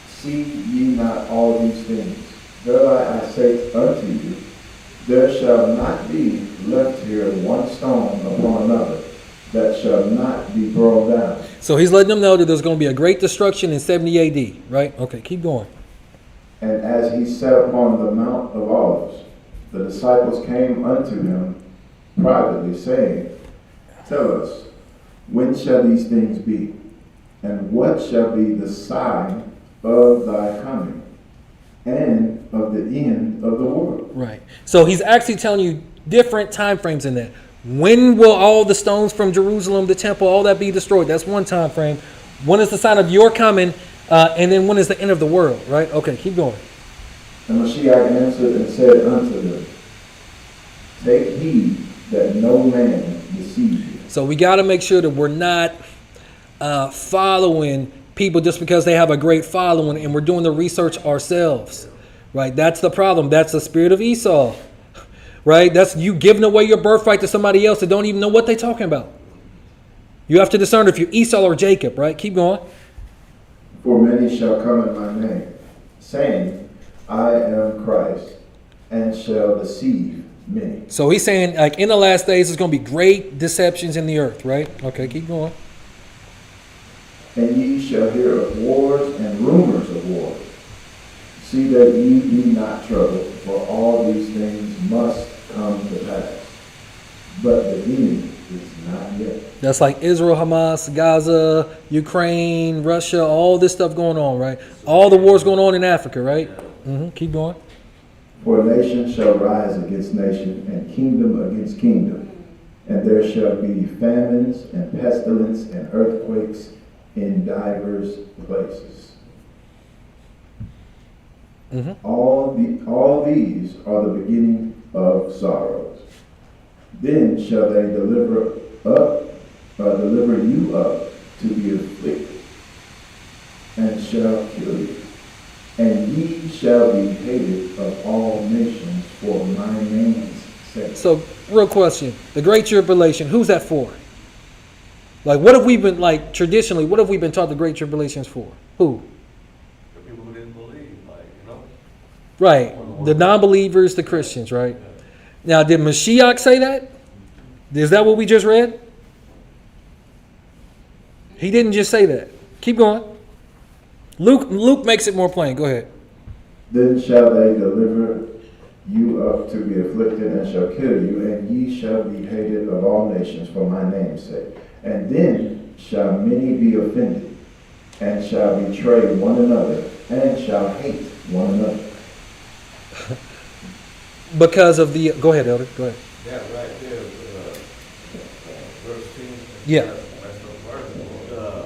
See ye not all these things? Verily I say unto you, there shall not be left here one stone upon another that shall not be thrown down. So he's letting them know that there's going to be a great destruction in 70 AD, right? Okay, keep going. And as he sat upon the Mount of Olives, the disciples came unto him privately, saying, Tell us, when shall these things be? And what shall be the sign of thy coming and of the end of the world? Right. So he's actually telling you different time frames in that. When will all the stones from Jerusalem, the temple, all that be destroyed? That's one time frame. When is the sign of your coming? And then when is the end of the world? Right? Okay, keep going. And Mashiach answered and said unto them, Take heed that no man deceive you. So we got to make sure that we're not following people just because they have a great following, and we're doing the research ourselves. Right? That's the problem. That's the spirit of Esau. Right? That's you giving away your birthright to somebody else that don't even know what they're talking about. You have to discern if you're Esau or Jacob, right? Keep going. For many shall come in my name, saying, I am Christ, and shall deceive many. So he's saying, like, in the last days, there's going to be great deceptions in the earth, right? Okay, keep going. And ye shall hear of wars and rumors of wars. See that ye be not troubled, for all these things must come to pass. But the end is not yet. That's like Israel, Hamas, Gaza, Ukraine, Russia, all this stuff going on, right? All the wars going on in Africa, right? Keep going. For nation shall rise against nation, and kingdom against kingdom. And there shall be famines and pestilence and earthquakes in divers places. All these are the beginning of sorrows. Then shall they deliver you up to be afflicted, and shall kill you. And ye shall be hated of all nations for my name's sake. So, real question. The Great Tribulation, who's that for? Like, what have we been, like, traditionally, what have we been taught the Great Tribulation is for? Who? The people who didn't believe, like, you know. Right. The non-believers, the Christians, right? Now, did Mashiach say that? Is that what we just read? He didn't just say that. Keep going. Luke makes it more plain. Go ahead. Then shall they deliver you up to be afflicted, and shall kill you, and ye shall be hated of all nations for my name's sake. And then shall many be offended, and shall betray one another, and shall hate one another. Because of the... Go ahead, Elder. Go ahead. That right there, verse 10. Yeah.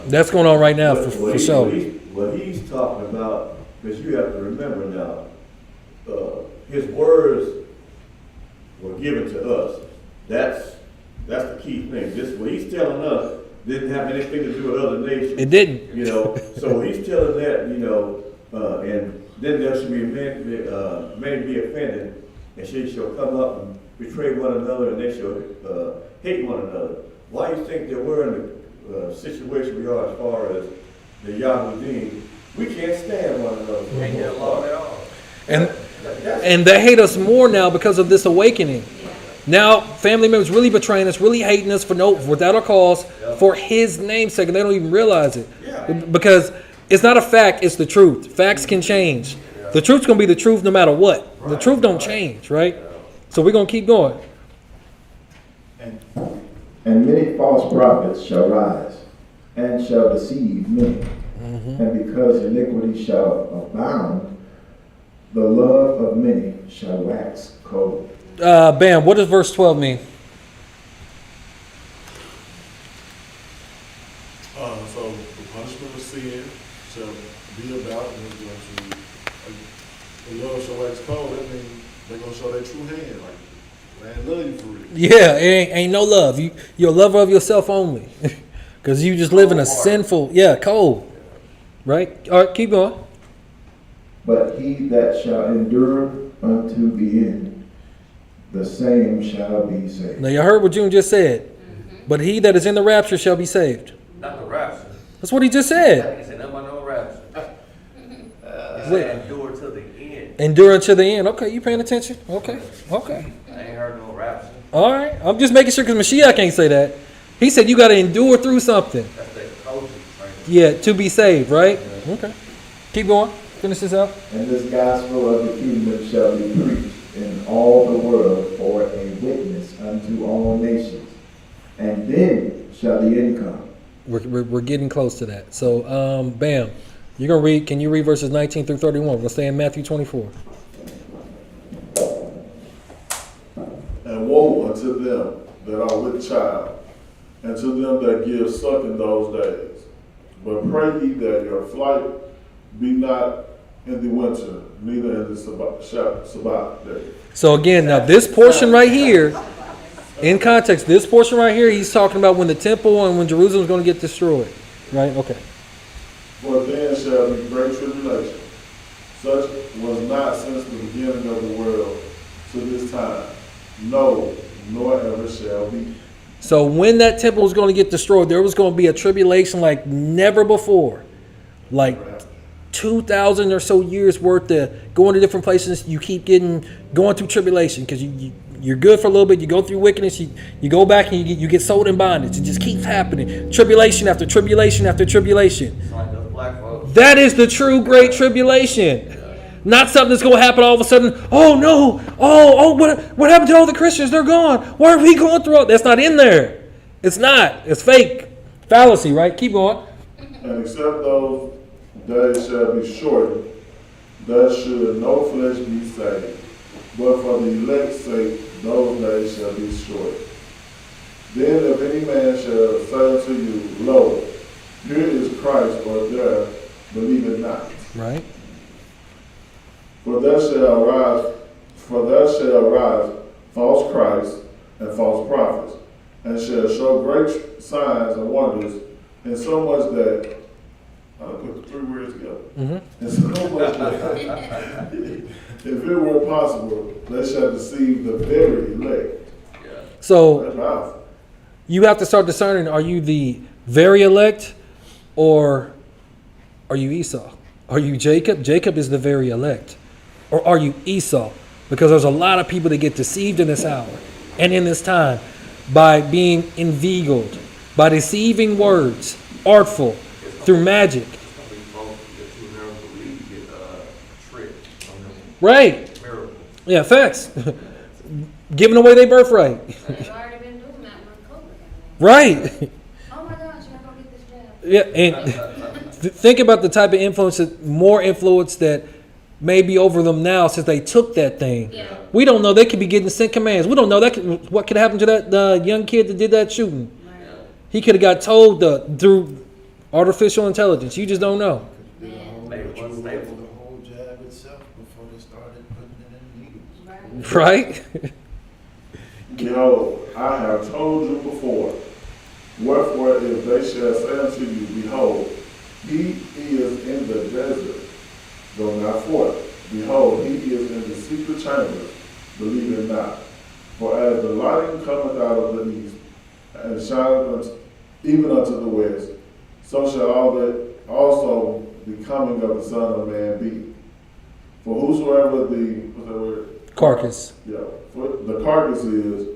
That's going on right now for sure. What he's talking about, because you have to remember now, his words were given to us. That's the key thing. This what he's telling us didn't have anything to do with other nations. It didn't. You know, so he's telling that, you know, and then there should be many be offended, and she shall come up and betray one another, and they shall hate one another. Why do you think that we're in the situation we are as far as the YAH'S? We can't stand one another. We can't get along at all. And they hate us more now because of this awakening. Now, family members really betraying us, really hating us without a cause, for his name's sake, and they don't even realize it. Because it's not a fact, it's the truth. Facts can change. The truth's going to be the truth no matter what. The truth don't change, right? So we're going to keep going. And many false prophets shall rise, and shall deceive many. And because iniquity shall abound, the love of many shall wax cold. Bam, what does verse 12 mean? So the punishment of sin shall be about, and the love shall wax cold. That means they're going to show their true hand. Like, man, love you for real. Yeah, it ain't no love. You're a lover of yourself only. Because you just live in a sinful, cold. Right? All right, keep going. But he that shall endure unto the end, the same shall be saved. Now you heard what June just said. But he that is in the rapture shall be saved. Not the rapture. That's what he just said. He said nothing about no rapture. He said endure to the end. Endure unto the end. Okay, you paying attention? Okay. I ain't heard no rapture. All right. I'm just making sure because Mashiach can't say that. He said you got to endure through something. That's the culture. Yeah, to be saved, right? Okay. Keep going. Finish this out. And this gospel of the kingdom shall be preached in all the world for a witness unto all nations. And then shall the end come. We're getting close to that. So, bam. You're going to read, can you read verses 19 through 31? We're going to stay in Matthew 24. And woe unto them that are with child, and to them that give suck in those days. But pray ye that your flight be not in the winter, neither in the Sabbath day. So again, now this portion right here, in context, this portion right here, he's talking about when the temple and when Jerusalem's going to get destroyed. Right? Okay. For then shall be great tribulation. Such was not since the beginning of the world to this time. No, nor ever shall be. So when that temple was going to get destroyed, there was going to be a tribulation like never before. Like 2,000 or so years worth of going to different places. You keep going through tribulation because you're good for a little bit. You go through wickedness. You go back and you get sold in bondage. It just keeps happening. Tribulation after tribulation after tribulation. It's like those black folks. That is the true great tribulation. Not something that's going to happen all of a sudden. Oh no! Oh! What happened to all the Christians? They're gone. Why are we going through it? That's not in there. It's not. It's fake. Fallacy, right? Keep going. And except those days shall be shortened, thus should no flesh be saved. But for the elect's sake, those days shall be shortened. Then if any man shall say unto you, Lo, here is Christ, or there, believe it not. Right. For there shall arise false Christs and false prophets, and shall show great signs and wonders, and so much that I put the 3 words together. Mm-hmm. And so much that if it were possible, they shall deceive the very elect. So you have to start discerning: are you the very elect, or are you Esau? Are you Jacob? Jacob is the very elect. Or are you Esau? Because there's a lot of people that get deceived in this hour and in this time by being inveigled, by deceiving words, artful, through magic. Right. Yeah, facts. Giving away their birthright. Right. Oh my gosh, I don't get this job. Yeah, and think about the type of influence, more influence that may be over them now since they took that thing. Yeah. We don't know. They could be getting sent commands. We don't know what could happen to that young kid that did that shooting. Right. He could have got told through artificial intelligence. You just don't know. The whole jab itself before they started putting it in needles. Right? Behold, I have told you before. Wherefore, if they shall say unto you, Behold, he is in the desert, go not forth. Behold, he is in the secret chambers, believe it not. For as the lightning cometh out of the east, and shineth even unto the west, so shall also the coming of the Son of Man be. For whosoever what's that word? Carcass. Yeah, for the carcass is,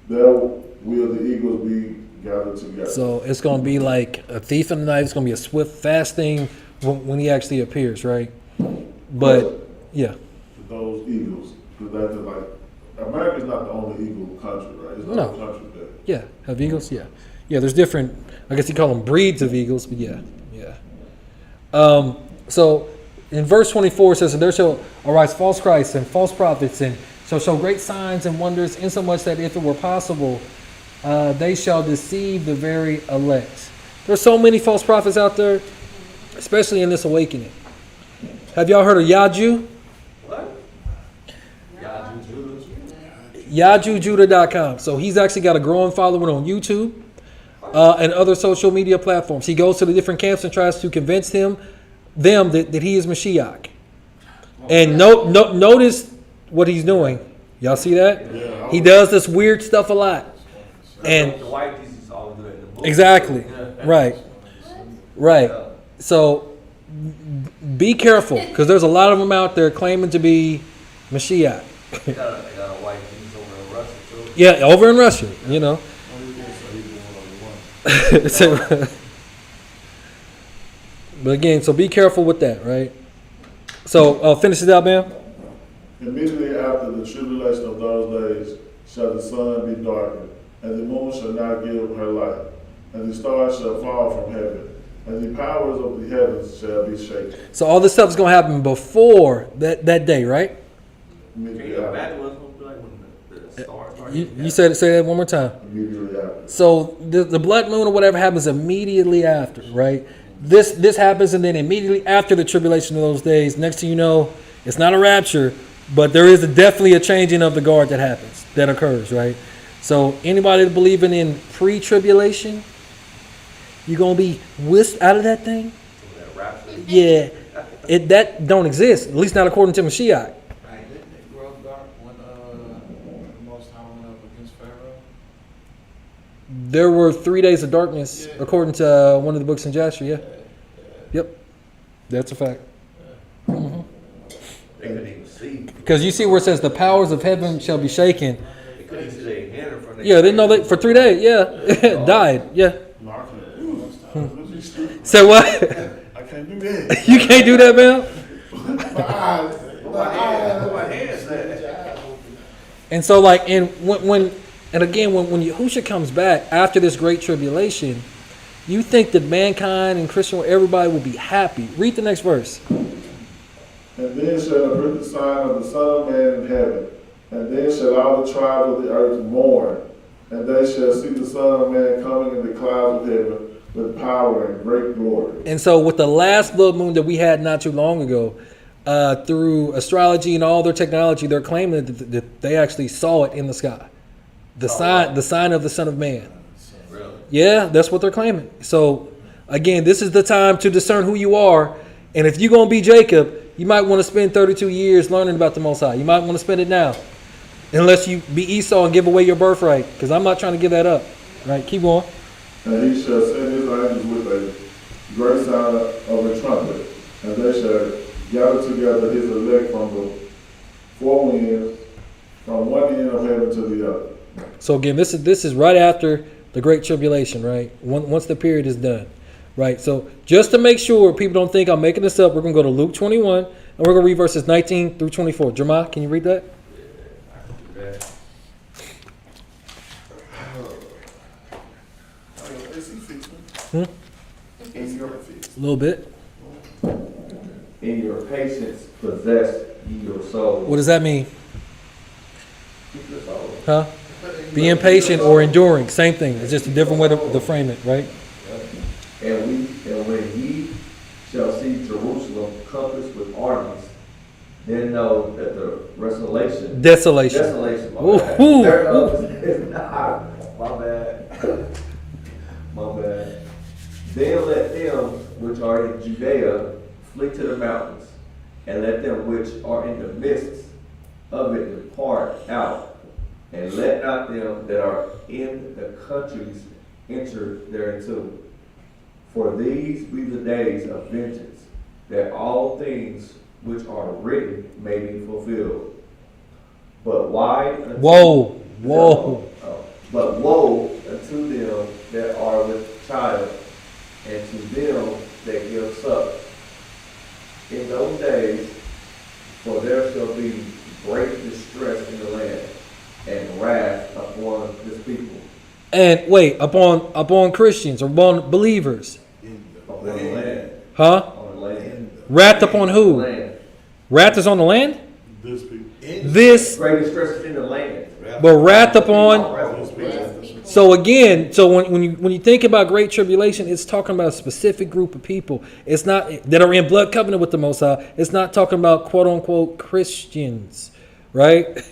there will the eagles be gathered together. So it's going to be like a thief in the night. It's going to be a swift, fast thing when he actually appears, right? But, yeah. Those eagles, because that's like, America's not the only eagle country, right? It's not a country that. Yeah, have eagles, yeah. Yeah, there's different, I guess you call them breeds of eagles, but yeah. So in verse 24 it says, and there shall arise false Christs and false prophets, and shall show great signs and wonders, insomuch that if it were possible, they shall deceive the very elect. There's so many false prophets out there, especially in this awakening. Have y'all heard of YAH'S? What? YAH'sJudah.com. So he's actually got a growing following on YouTube and other social media platforms. He goes to the different camps and tries to convince them that he is Mashiach. And notice what he's doing. Y'all see that? Yeah, he does this weird stuff a lot. And the white Jesus always do that in the book. exactly. Right. So be careful, because there's a lot of them out there claiming to be Mashiach. They got a white Jesus over in Russia too. Yeah, over in Russia, you know. But again, so be careful with that, right? So finish it out, man. Immediately after the tribulation of those days shall the sun be darkened, and the moon shall not give her light, and the stars shall fall from heaven, and the powers of the heavens shall be shaken. So all this stuff is going to happen before that day, right? Immediately Can you after. imagine what's going to be like when the stars You say that one more time. Immediately after. So the blood moon or whatever happens immediately after, right? This happens, and then immediately after the tribulation of those days, next thing you know, it's not a rapture, but there is definitely a changing of the guard that occurs, right? So anybody believing in pre-tribulation, you're gonna be whisked out of that thing. Yeah, that don't exist, at least not according to Mashiach. Right, didn't it grow dark when the Most High went up against Pharaoh? There were 3 days of darkness, according to one of the books in Jasher. Yeah. Yep, that's a fact. They couldn't even see. Because you see where it says the powers of heaven shall be shaken. Yeah, they know they for 3 days. Yeah, died. Yeah. Say what? I can't do that. You can't do that, man. My eyes. And so, like, and when Yahushua comes back after this great tribulation, you think that mankind and Christian, everybody will be happy. Read the next verse. And then shall appear the sign of the Son of Man in heaven. And then shall all the tribes of the earth mourn. And they shall see the Son of Man coming in the clouds of heaven with power and great glory. And so with the last blood moon that we had not too long ago, through astrology and all their technology, they're claiming that they actually saw it in the sky. The sign of the Son of Man. Really? Yeah, that's what they're claiming. So again, this is the time to discern who you are. And if you're going to be Jacob, you might want to spend 32 years learning about the Most High. You might want to spend it now. Unless you be Esau and give away your birthright. Because I'm not trying to give that up. Right, keep going. And he shall send his angels with a great sound of a trumpet. And they shall gather together his elect from the four winds, from one end of heaven to the other. So again, this is right after the Great Tribulation, right? Once the period is done. Right, so just to make sure people don't think I'm making this up, we're going to go to Luke 21, and we're going to read verses 19 through 24. Jeremiah, can you read that? In your, A little bit. in your patience possess ye your soul. What does that mean? Keep your soul. Huh? Being patient or enduring, same thing. It's just a different way to frame it, right? And when ye shall see Jerusalem compassed with armies, then know that the desolation. Ooh, Is not. My bad. My bad. Then let them which are in Judea flee to the mountains, and let them which are in the midst of it depart out, and let not them that are in the countries enter thereinto. For these be the days of vengeance, that all things which are written may be fulfilled. But Whoa. But woe unto them that are with child, and to them that give suck in those days, for there shall be great distress in the land, and wrath upon this people. And wait, upon Christians or upon believers. Upon the land. Huh? On the land. Wrath upon who? Land. Wrath is on the land? This people. This. Great distress in the land. But wrath upon. So again, when you think about Great Tribulation, it's talking about a specific group of people. It's not that are in blood covenant with the Most High. It's not talking about quote unquote Christians, right?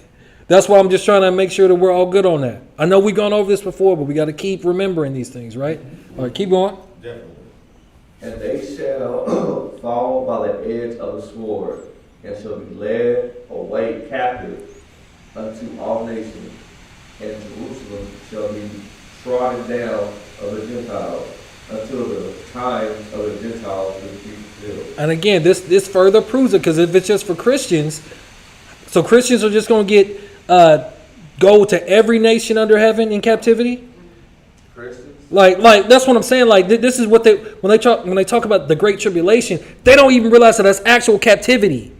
That's why I'm just trying to make sure that we're all good on that. I know we've gone over this before, but we got to keep remembering these things, right? All right, keep going. Definitely. And they shall fall by the edge of the sword, and shall be led away captive unto all nations, and Jerusalem shall be trodden down of the Gentiles until the times of the Gentiles will be fulfilled. And again, this further proves it, because if it's just for Christians, so Christians are just going to get go to every nation under heaven in captivity. Christians? Like that's what I'm saying. Like this is what when they talk about the Great Tribulation, they don't even realize that that's actual captivity.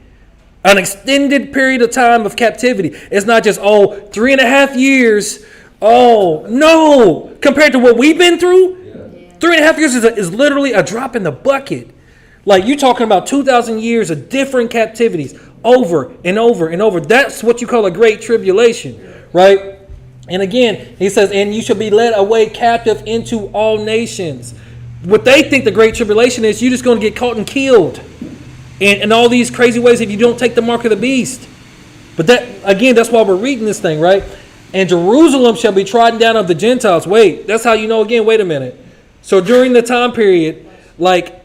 An extended period of time of captivity. It's not just 3.5 years. Oh no! Compared to what we've been through, 3.5 years is literally a drop in the bucket. Like you're talking about 2,000 years of different captivities over and over and over. That's what you call a Great Tribulation, right? And again, he says, and you shall be led away captive into all nations. What they think the Great Tribulation is, you're just going to get caught and killed. In all these crazy ways if you don't take the mark of the beast. But that's why we're reading this thing, right? And Jerusalem shall be trodden down of the Gentiles. Wait, that's how you know again, wait a minute. So during the time period, like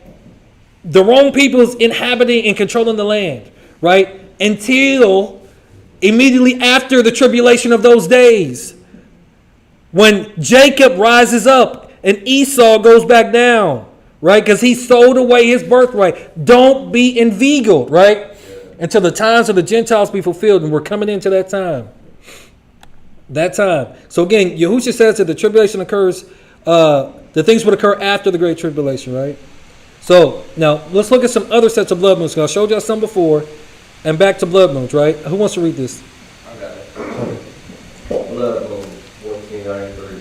the wrong people is inhabiting and controlling the land, right? Until immediately after the tribulation of those days. When Jacob rises up and Esau goes back down. Right? Because he sold away his birthright. Don't be inveigled, right? Until the times of the Gentiles be fulfilled. And we're coming into that time. That time. So again, Yahushua says that the tribulation occurs, the things would occur after the Great Tribulation, right? So now let's look at some other sets of blood moons. I showed y'all some before, and back to blood moons, right? Who wants to read this? I got it. Blood moon, 1493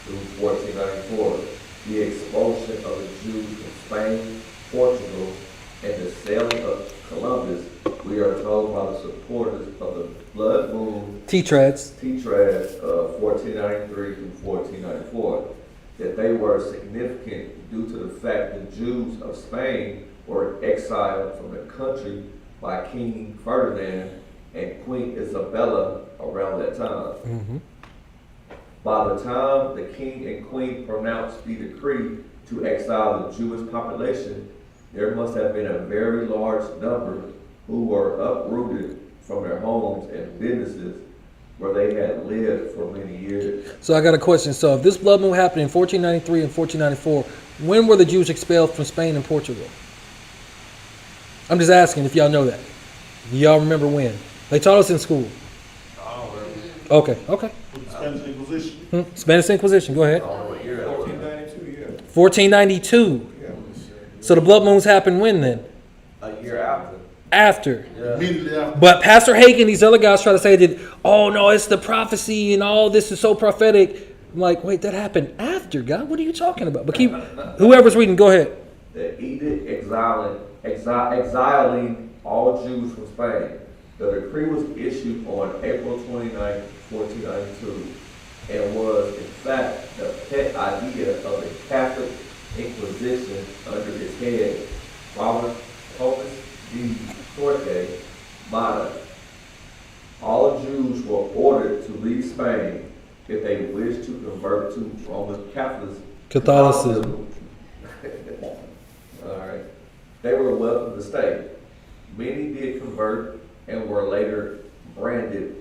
through 1494. The expulsion of the Jews from Spain, Portugal, and the sailing of Columbus. We are told by the supporters of the blood moon Tetrads of 1493 through 1494 that they were significant due to the fact the Jews of Spain were exiled from the country by King Ferdinand and Queen Isabella around that time. Mm-hmm. By the time the king and queen pronounced the decree to exile the Jewish population, there must have been a very large number who were uprooted from their homes and businesses where they had lived for many years. So I got a question. So if this blood moon happened in 1493 and 1494, when were the Jews expelled from Spain and Portugal? I'm just asking if y'all know that. Do y'all remember when? They taught us in school. Okay. Spanish Inquisition. Spanish Inquisition. Go ahead. 1492, yeah. 1492. So the blood moons happened when then? A year after. After. Yeah. Immediately after. But Pastor Hagen, these other guys try to say that, oh no, it's the prophecy and all this is so prophetic. I'm like, wait, that happened after, God. What are you talking about? But keep, whoever's reading, go ahead. The edict exiling all Jews from Spain. The decree was issued on April 29, 1492, and was in fact the pet idea of the Catholic Inquisition under its head, Father Thomas D. Torque Mata. All Jews were ordered to leave Spain if they wished to convert to Roman Catholicism. All right. They were welcome to stay. Many did convert and were later branded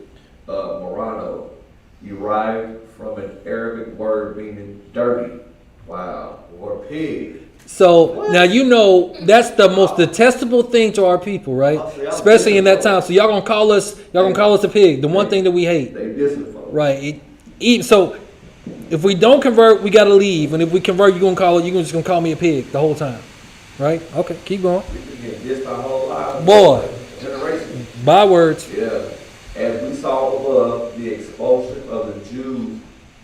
Morano, derived from an Arabic word meaning dirty. Wow. Or pig. So now you know that's the most detestable thing to our people, right? Especially in that time. So y'all gonna call us a pig, the one thing that we hate. They disinfo. Right. So if we don't convert, we gotta leave, and if we convert, you're just gonna call me a pig the whole time, right? Okay, keep going. We can get dissed our whole lives. Boy, generation. By words. Yeah. As we saw above, the expulsion of the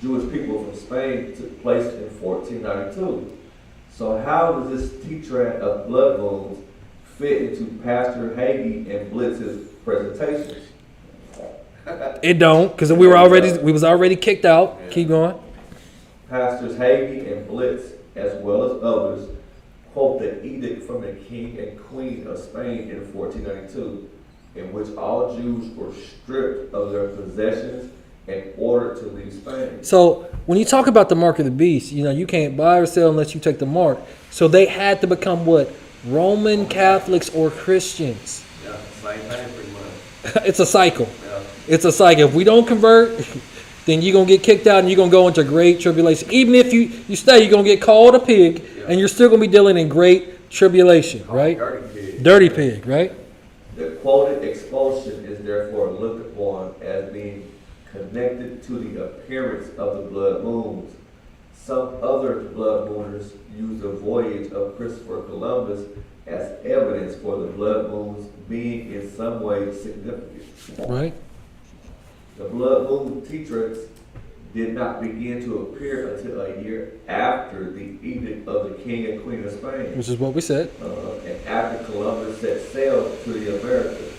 Jewish people from Spain took place in 1492. So how does this tetrad of blood moons fit into Pastor Hagee and Blitz's presentations? It don't, because we was already kicked out. Yeah. Keep going. Pastors Hagee and Blitz, as well as others, quote the edict from the king and queen of Spain in 1492, in which all Jews were stripped of their possessions and ordered to leave Spain. So when you talk about the mark of the beast, you can't buy or sell unless you take the mark. So they had to become what? Roman Catholics or Christians. Yeah, same thing pretty much. It's a cycle. Yeah. It's a cycle. If we don't convert, then you're going to get kicked out and you're going to go into great tribulation. Even if you stay, you're going to get called a pig, and you're still going to be dealing in great tribulation, right? Dirty pig, right? The quoted expulsion is therefore looked upon as being connected to the appearance of the blood moons. Some other blood mooners use the voyage of Christopher Columbus as evidence for the blood moons being in some way significant. Right. The blood moon tetrads did not begin to appear until a year after the edict of the King and Queen of Spain. Which is what we said. And after Columbus set sail to the Americas.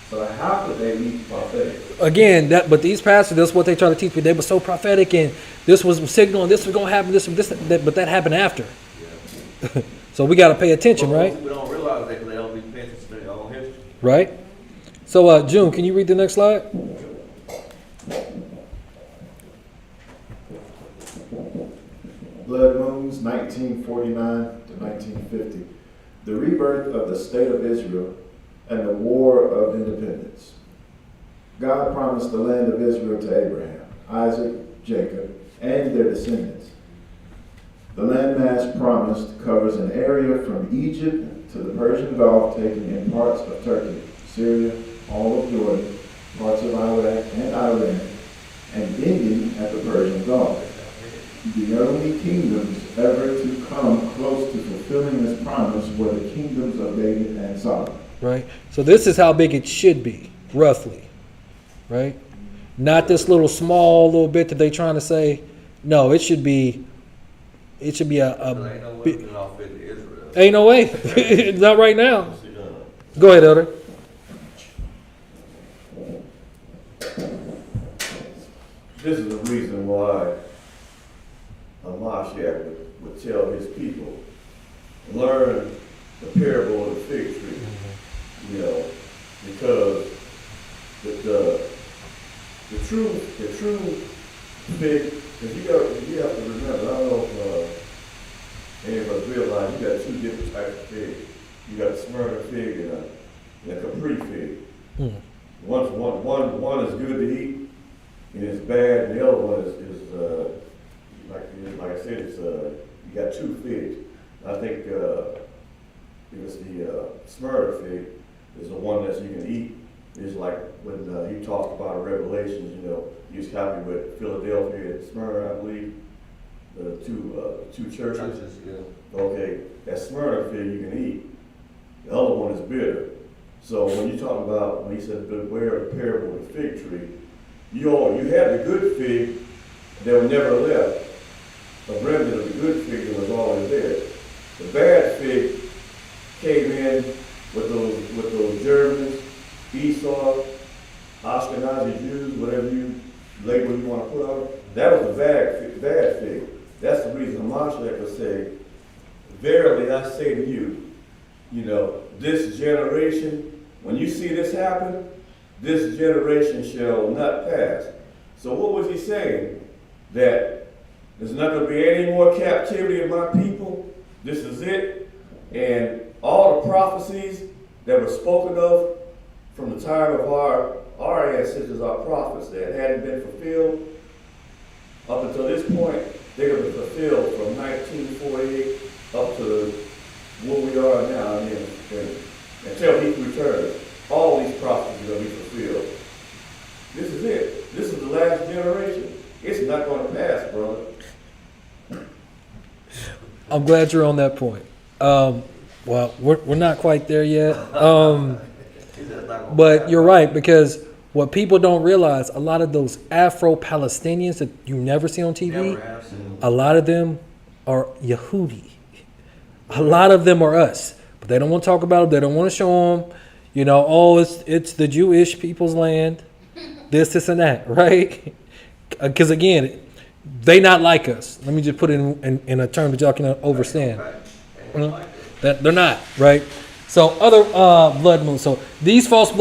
So how could they be prophetic? Again, but these pastors, that's what they try to teach me. They were so prophetic, and this was signaling this was going to happen, but that happened after. Yeah. So we got to pay attention, right? We don't realize that because they don't be paying attention to their own history. Right. So, June, can you read the next slide? Blood moons, 1949 to 1950. The rebirth of the state of Israel and the war of independence. God promised the land of Israel to Abraham, Isaac, Jacob, and their descendants. The landmass promised covers an area from Egypt to the Persian Gulf, taking in parts of Turkey, Syria, all of Jordan, parts of Iraq and Iran, and ending at the Persian Gulf. The only kingdoms ever to come close to fulfilling this promise were the kingdoms of David and Solomon. Right? So this is how big it should be, roughly. Right? Not this little bit that they're trying to say. No, it should be a ain't no way. Not right now. Go ahead, Elder. This is the reason why Mashiach would tell his people, learn the parable of the fig tree. You know, because the true fig, because you have to remember, I don't know if anybody realize you got two different types of figs. You got a Smyrna fig and a Capri fig. One is good to eat and it's bad, and the other one is like I said, it's you got two figs. I think it's the Smyrna fig is the one that you can eat. It's like when he talks about Revelations, you know, he was happy with Philadelphia and Smyrna, I believe, the two churches. Okay, that Smyrna fig you can eat. The other one is bitter. So when you talk about, when he said, beware of the parable of the fig tree, you had the good fig that was never left. A remnant of the good fig that was always there. The bad fig came in with those Germans, Esau, Ashkenazi Jews, whatever you label you want to put on it. That was the bad fig. That's the reason Mashiach would say, verily I say to you, you know, this generation, when you see this happen, this generation shall not pass. So what was he saying? That there's not going to be any more captivity of my people. This is it. And all the prophecies that were spoken of from the time of our ancestors, our prophets, that hadn't been fulfilled, up until this point, they're going to be fulfilled from 1948 up to where we are now. And until he returns, all these prophecies are going to be fulfilled. This is it. This is the last generation. It's not going to pass, brother. I'm glad you're on that point. Well, we're not quite there yet. But you're right, because what people don't realize, a lot of those Afro-Palestinians that you never see on TV, a lot of them are Yehudi. A lot of them are us. But they don't want to talk about it. They don't want to show them, you know, oh, it's the Jewish people's land, this, and that, right? Because, again, they not like us. Let me just put it in a term that y'all can understand. That they're not, right? So other blood moons. So these false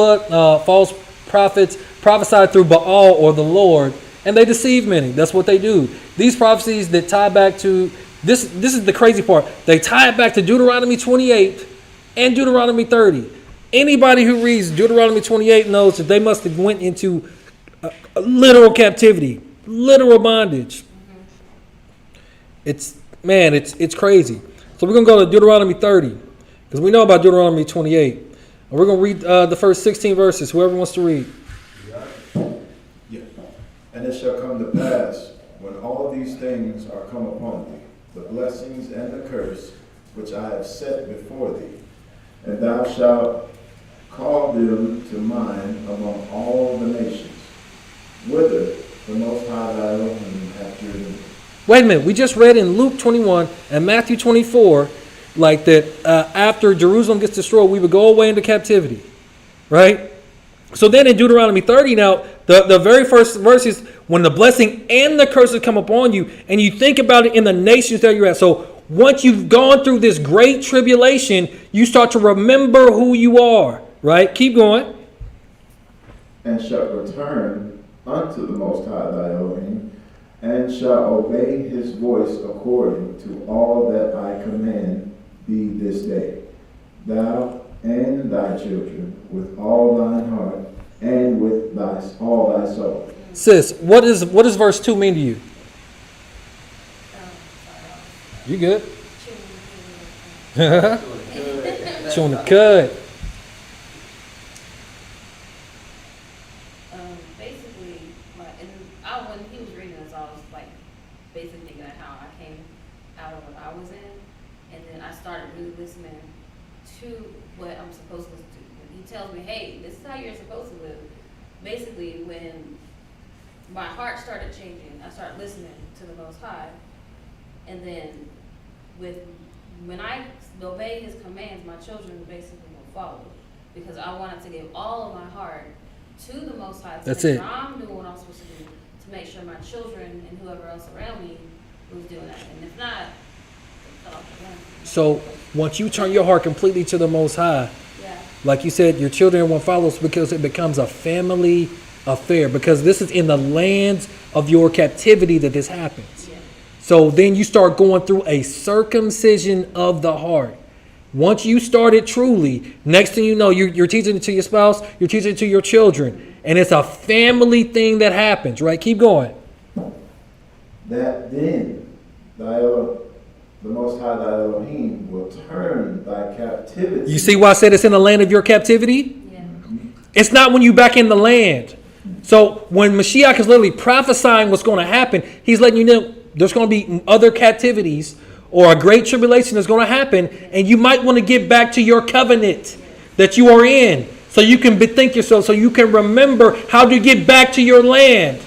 prophets prophesied through Baal or the Lord, and they deceive many. That's what they do. These prophecies that tie back to this is the crazy part. They tie it back to Deuteronomy 28 and Deuteronomy 30. Anybody who reads Deuteronomy 28 knows that they must have went into a literal captivity, literal bondage. It's crazy. So we're going to go to Deuteronomy 30, because we know about Deuteronomy 28. And we're going to read the first 16 verses, whoever wants to read. Yeah. And it shall come to pass, when all these things are come upon thee, the blessings and the curse which I have set before thee, and thou shalt call them to mind among all the nations, whither the Most High thy Elohim hath driven thee. Wait a minute. We just read in Luke 21 and Matthew 24, like that after Jerusalem gets destroyed, we would go away into captivity, right? So then in Deuteronomy 30 now, the very first verse is when the blessing and the curses come upon you, and you think about it in the nations that you're at. So once you've gone through this great tribulation, you start to remember who you are, right? Keep going. And shalt return unto the Most High thy Elohim, and shall obey his voice according to all that I command thee this day, thou and thy children, with all thine heart and with all thy soul. Sis, what does verse 2 mean to you? You good? Chewing the cud. Basically, and I how I came out of what I was in. And then I started really listening to what I'm supposed to do. When he tells me, hey, this is how you're supposed to live. Basically, when my heart started changing, I started listening to the Most High. And then when I obey his commands, my children basically will follow. Because I wanted to give all of my heart to the Most High to That's make it. sure I'm doing what I'm supposed to do, to make sure my children and whoever else around me was doing that. And if not, cut off the gun. So once you turn your heart completely to the Most High, Yeah. like you said, your children won't follow because it becomes a family affair. Because this is in the lands of your captivity that this happens. Yeah. So then you start going through a circumcision of the heart. Once you start it truly, next thing you know, you're teaching it to your spouse, you're teaching it to your children. And it's a family thing that happens, right? Keep going. That then the Most High thy Elohim will turn thy captivity. You see why I said it's in the land of your captivity? Yeah. It's not when you back in the land. So when Mashiach is literally prophesying what's going to happen, he's letting you know there's going to be other captivities or a great tribulation that's going to happen, and you might want to get back to your covenant that you are in, so you can bethink yourself, so you can remember how to get back to your land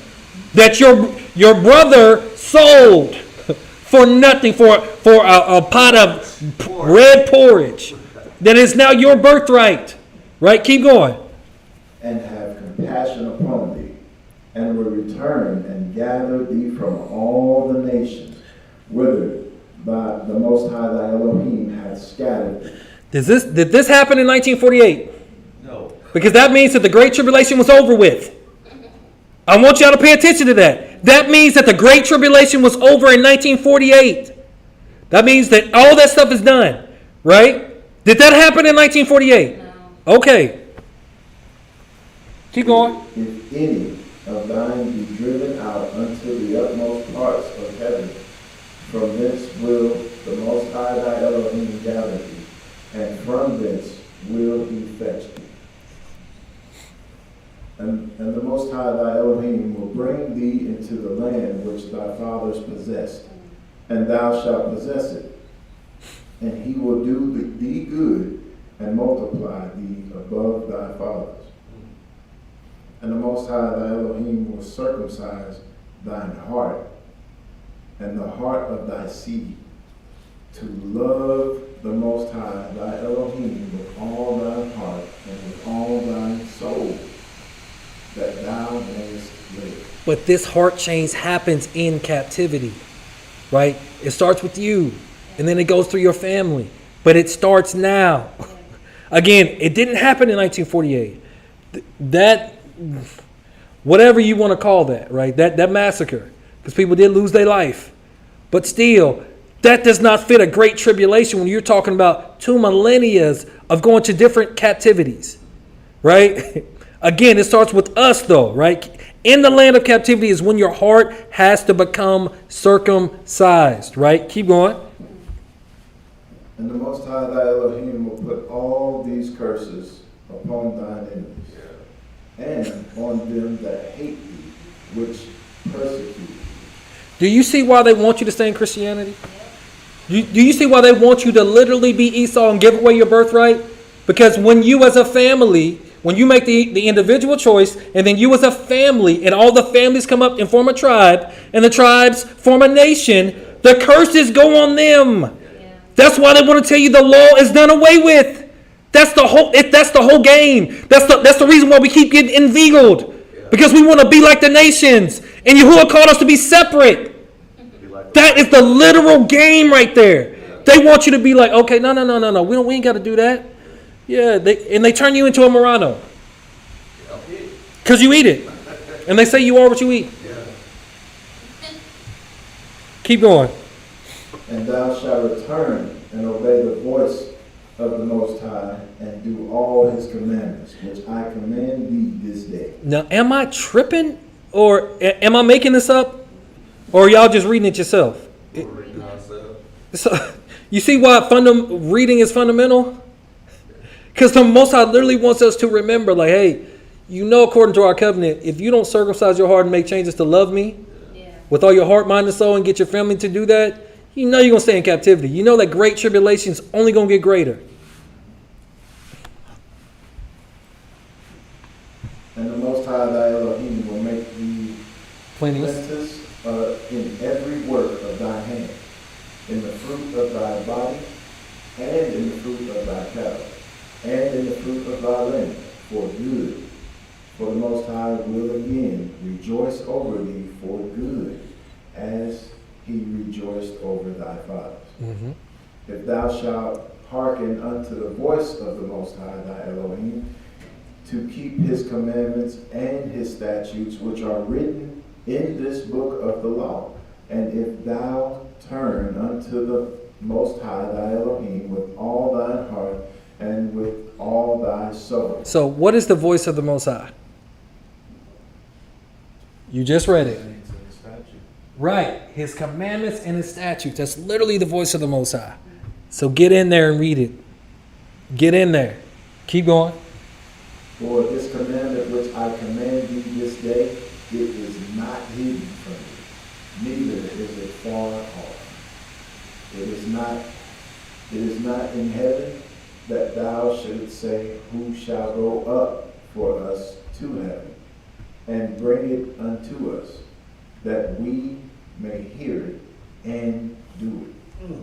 that your brother sold for nothing, for a pot of red porridge that is now your birthright. Right? Keep going. And have compassion upon thee, and will return and gather thee from all the nations, whither by the Most High thy Elohim hath scattered thee. Did this happen in 1948? No. Because that means that the Great Tribulation was over with. I want y'all to pay attention to that. That means that the Great Tribulation was over in 1948. That means that all that stuff is done. Right? Did that happen in 1948? No. Okay. Keep going. If any of thine be driven out unto the utmost parts of heaven, from thence will the Most High thy Elohim gather thee, and from thence will he fetch thee. And the Most High thy Elohim will bring thee into the land which thy fathers possessed, and thou shalt possess it. And he will do thee good, and multiply thee above thy fathers. And the Most High thy Elohim will circumcise thine heart, and the heart of thy seed, to love the Most High thy Elohim with all thine heart and with all thine soul, that thou mayest live. But this heart change happens in captivity. Right? It starts with you, and then it goes through your family. But it starts now. Again, it didn't happen in 1948. That, whatever you want to call that, right? That massacre, because people did lose their life. But still, that does not fit a great tribulation when you're talking about 2 millennia of going to different captivities, right? Again, it starts with us though, right? In the land of captivity is when your heart has to become circumcised, right? Keep going. And the Most High thy Elohim will put all these curses upon thine enemies, and on them that hate thee, which persecute thee. Do you see why they want you to stay in Christianity? Do you see why they want you to literally be Esau and give away your birthright? Because when you as a family, when you make the individual choice, and then you as a family, and all the families come up and form a tribe, and the tribes form a nation, the curses go on them. That's why they want to tell you the law is done away with. That's the whole game. That's the reason why we keep getting inveigled. Because we want to be like the nations. And Yahuwah called us to be separate. That is the literal game right there. They want you to be like, okay, no. We ain't got to do that. Yeah, they turn you into a Marano. Because you eat it. And they say you are what you eat. Keep going. And thou shalt return and obey the voice of the Most High, and do all his commandments, which I command thee this day. Now, am I tripping? Or am I making this up? Or are y'all just reading it yourself? So, you see why reading is fundamental? Because the Most High literally wants us to remember, like, hey, you know, according to our covenant, if you don't circumcise your heart and make changes to love me, with all your heart, mind, and soul and get your family to do that, you know you're going to stay in captivity. You know that great tribulation is only going to get greater. And the Most High thy Elohim will make thee plenteous in every work of thy hand, in the fruit of thy body, and in the fruit of thy cattle, and in the fruit of thy land, for good. For the Most High will again rejoice over thee for good, as he rejoiced over thy fathers. Mm-hmm. If thou shalt hearken unto the voice of the Most High thy Elohim, to keep his commandments and his statutes, which are written in this book of the law, and if thou turn unto the Most High thy Elohim with all thine heart and with all thy soul. So what is the voice of the Most High? You just read it. Right. His commandments and his statutes. That's literally the voice of the Most High. So get in there and read it. Get in there. Keep going. For this commandment which I command thee this day, it is not hidden from thee, neither is it far off. It is not in heaven, that thou shouldst say, who shall go up for us to heaven, and bring it unto us, that we may hear it and do it.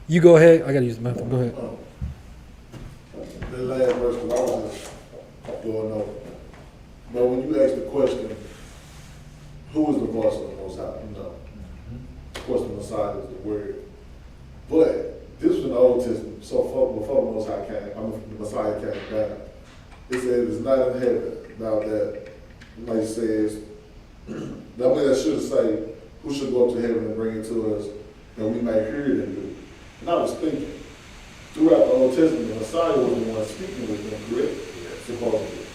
You go ahead. I got to use the bathroom. Go ahead. The last verse, because I was just going over. But when you ask the question, who is the voice of the Most High? You know, of course the Messiah is the word. But this was in the Old Testament, so before the Most High came, the Messiah came down. It said it's not in heaven. Now that, like it says, that should say, who should go up to heaven and bring it to us, that we may hear it and do it. And I was thinking, throughout the Old Testament, the Messiah was the one speaking with them, correct? Supposedly.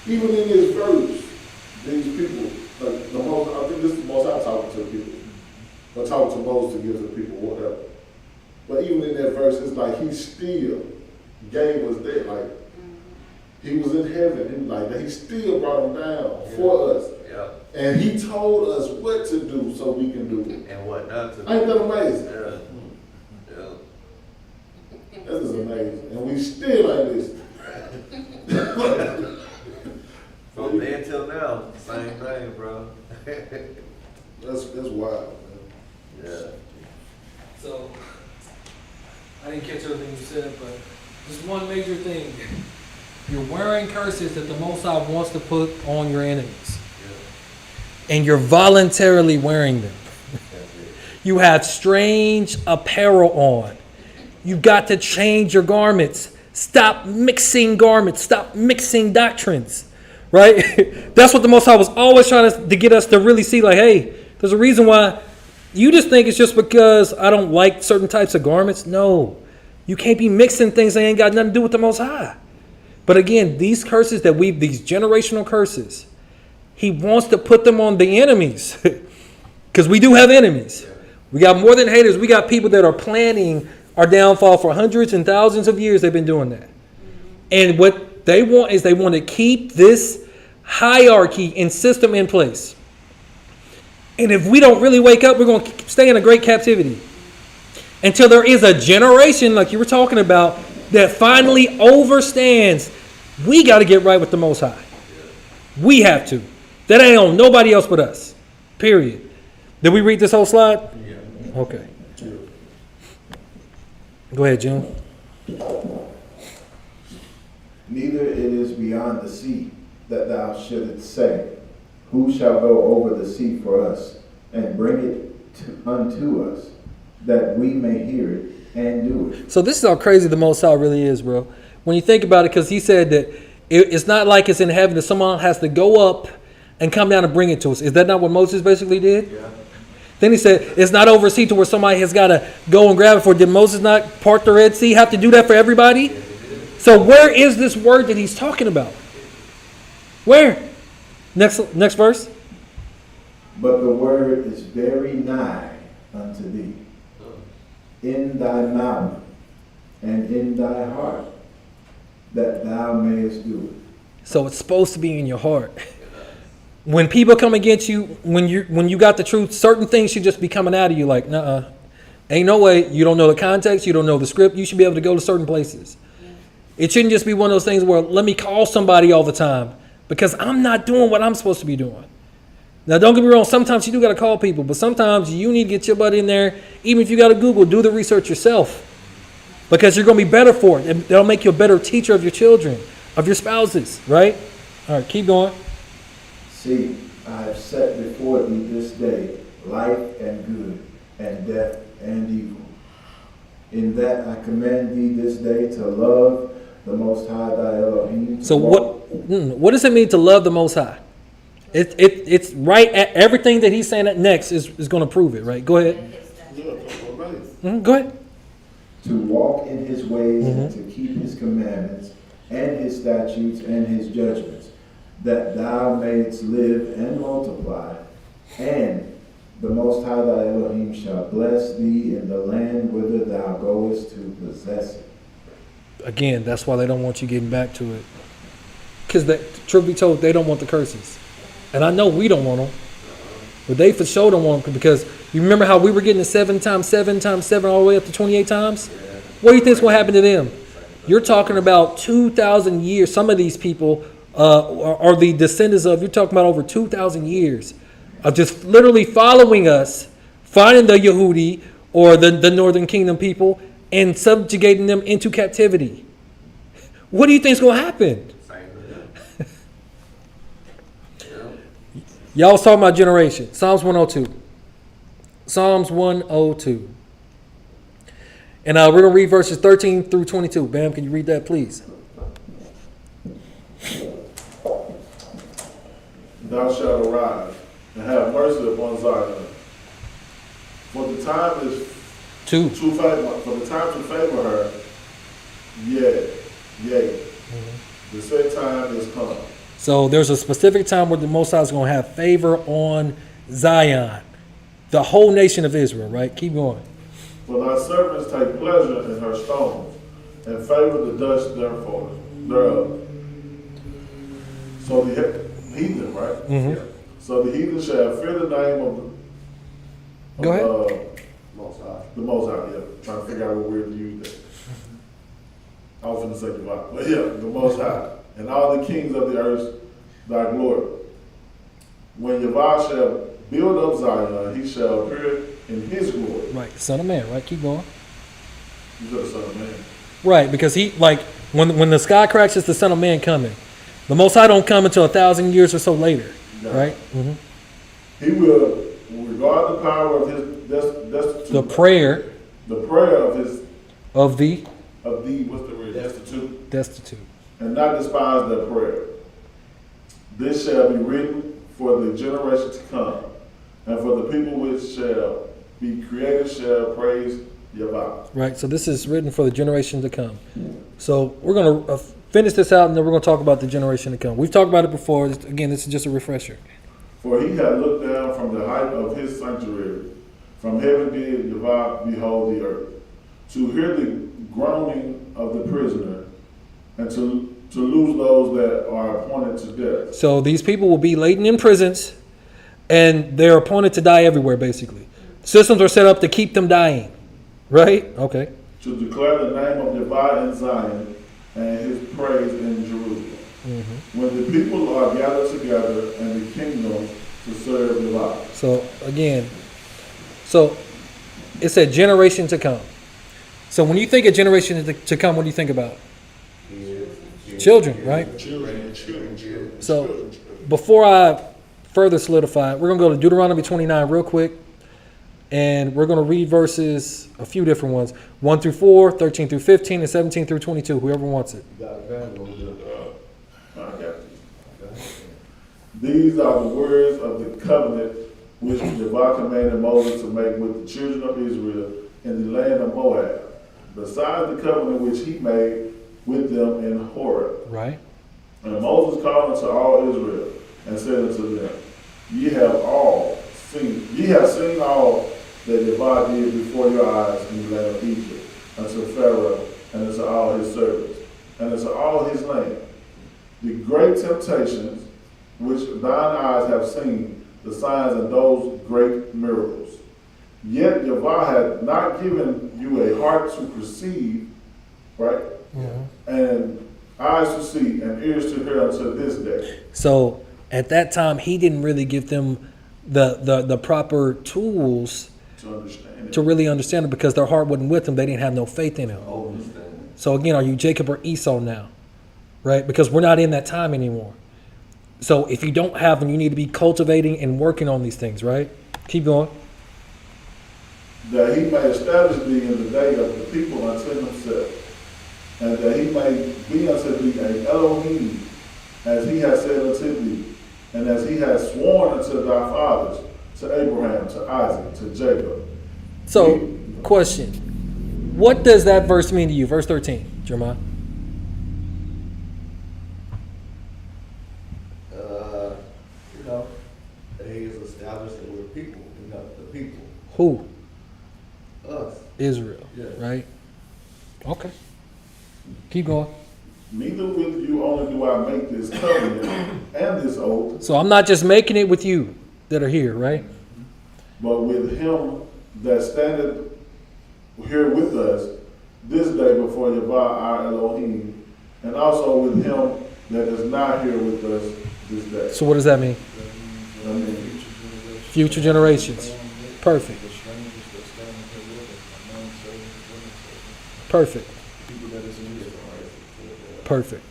Even in this verse, these people, like the most, I think this is the most I'm talking to the people. I'm talking to Moses to give the people whatever. But even in that verse, it's like he still gave us that. Like he was in heaven, he still brought them down for us. Yeah. And he told us what to do so we can do it. And what not to do. Ain't that amazing? Yeah. Yeah. This is amazing. And we still ain't listening. From then till now, same thing, bro. That's wild, man. Yeah. So, I didn't catch everything you said, but just one major thing. You're wearing curses that the Most High wants to put on your enemies. Yeah. And you're voluntarily wearing them. You have strange apparel on. You got to change your garments. Stop mixing garments. Stop mixing doctrines. Right? That's what the Most High was always trying to get us to really see. Like, hey, there's a reason why you just think it's just because I don't like certain types of garments. No. You can't be mixing things that ain't got nothing to do with the Most High. But again, these curses these generational curses, he wants to put them on the enemies. Because we do have enemies. We got more than haters. We got people that are planning our downfall for hundreds and thousands of years. They've been doing that. And what they want is they want to keep this hierarchy and system in place. And if we don't really wake up, we're going to stay in a great captivity. Until there is a generation, like you were talking about, that finally overstands. We got to get right with the Most High. We have to. That ain't on nobody else but us. Period. Did we read this whole slide? Yeah. Okay. Go ahead, Jim. Neither it is beyond the sea that thou shouldest say, who shall go over the sea for us, and bring it unto us, that we may hear it and do it. So this is how crazy the Most High really is, bro. When you think about it, because he said that it's not like it's in heaven that someone has to go up and come down and bring it to us. Is that not what Moses basically did? Yeah. Then he said it's not overseas to where somebody has got to go and grab it for. Did Moses not part the Red Sea? Have to do that for everybody? So where is this word that he's talking about? Where? Next verse. But the word is very nigh unto thee, in thy mouth and in thy heart, that thou mayest do it. So it's supposed to be in your heart. When people come against you, when you got the truth, certain things should just be coming out of you like, nuh-uh. Ain't no way. You don't know the context. You don't know the script. You should be able to go to certain places. It shouldn't just be one of those things where let me call somebody all the time because I'm not doing what I'm supposed to be doing. Now, don't get me wrong. Sometimes you do got to call people, but sometimes you need to get your butt in there. Even if you got to Google, do the research yourself because you're going to be better for it. That'll make you a better teacher of your children, of your spouses, right? All right, keep going. See, I have set before thee this day life and good, and death and evil. In that I command thee this day to love the Most High thy Elohim. So what does it mean to love the Most High? It's right at everything that he's saying next is going to prove it, right? Go ahead. Go ahead. To walk in his ways and to keep his commandments and his statutes and his judgments, that thou mayest live and multiply, and the Most High thy Elohim shall bless thee in the land whither thou goest to possess it. Again, that's why they don't want you getting back to it. Because, truth be told, they don't want the curses. And I know we don't want them. But they for sure don't want them because you remember how we were getting the 7 times 7 times 7 all the way up to 28 times? What do you think's going to happen to them? You're talking about 2,000 years. Some of these people are the descendants of, you're talking about over 2,000 years of just literally following us, finding the Yehudi or the Northern Kingdom people and subjugating them into captivity. What do you think's going to happen? Y'all was talking about generation. Psalms 102. Psalms 102. And we're going to read verses 13 through 22. Bam, can you read that, please? Thou shalt arise and have mercy upon Zion. For the time is to favor, for the time to favor her, yea. The set time is come. So there's a specific time where the Most High is going to have favor on Zion, the whole nation of Israel, right? Keep going. For thy servants take pleasure in her stones, and favor the dust thereof. So the heathen, right? Mm-hmm. So the heathen shall fear the name of Go ahead. Most High. The Most High, yeah. Trying to figure out what word to use there. I was going to say divine. But yeah, the Most High. And all the kings of the earth thy glory. When Yahweh shall build up Zion, he shall appear in his glory. Right, Son of Man, right? Keep going. You said the Son of Man. Right, because he, like, when the sky cracks, it's the Son of Man coming. The Most High don't come until 1,000 years or so later, right? Mm-hmm. He will regard the power of his destitute. The prayer of his. Of the. What's the word? Destitute. Destitute. And not despise their prayer. This shall be written for the generation to come, and for the people which shall be created shall praise Yahweh. Right, so this is written for the generation to come. So we're going to finish this out, and then we're going to talk about the generation to come. We've talked about it before. Again, this is just a refresher. For he had looked down from the height of his sanctuary. From heaven did Yahweh behold the earth, to hear the groaning of the prisoner, and to lose those that are appointed to death. So these people will be laden in prisons, and they're appointed to die everywhere, basically. Systems are set up to keep them dying, right? Okay. To declare the name of Yahweh in Zion, and his praise in Jerusalem. Mm-hmm. When the people are gathered together, and the kingdom to serve Yahweh. So again, it said generation to come. So when you think of generation to come, what do you think about? Children, right? Children. So before I further solidify it, we're going to go to Deuteronomy 29 real quick. And we're going to read verses, a few different ones, 1 through 4, 13 through 15, and 17 through 22, whoever wants it. These are the words of the covenant which Yahweh commanded Moses to make with the children of Israel in the land of Moab, besides the covenant which he made with them in Horeb. Right. And Moses called unto all Israel and said unto them, Ye have seen all that Yahweh did before your eyes in the land of Egypt, unto Pharaoh and unto all his servants, and unto all his land, the great temptations which thine eyes have seen, the signs and those great miracles. Yet Yahweh had not given you a heart to perceive, right? And eyes to see and ears to hear until this day. So at that time, he didn't really give them the proper tools to really understand it, because their heart wasn't with them. They didn't have no faith in him. So again, are you Jacob or Esau now? Right? Because we're not in that time anymore. So if you don't have them, you need to be cultivating and working on these things, right? Keep going. That he may establish thee in the day of the people unto himself, and that he may be unto thee a Elohim, as he has said unto thee, and as he has sworn unto thy fathers, to Abraham, to Isaac, to Jacob. So, question. What does that verse mean to you? Verse 13, Jeremiah. That he is established that we're people, the people. Who? Us. Israel, right? Okay. Keep going. Neither with you only do I make this covenant and this oath. So I'm not just making it with you that are here, right? But with him that standeth here with us this day before Yahweh our Elohim, and also with him that is not here with us this day. So what does that mean? Future generations. Perfect. Perfect. Perfect.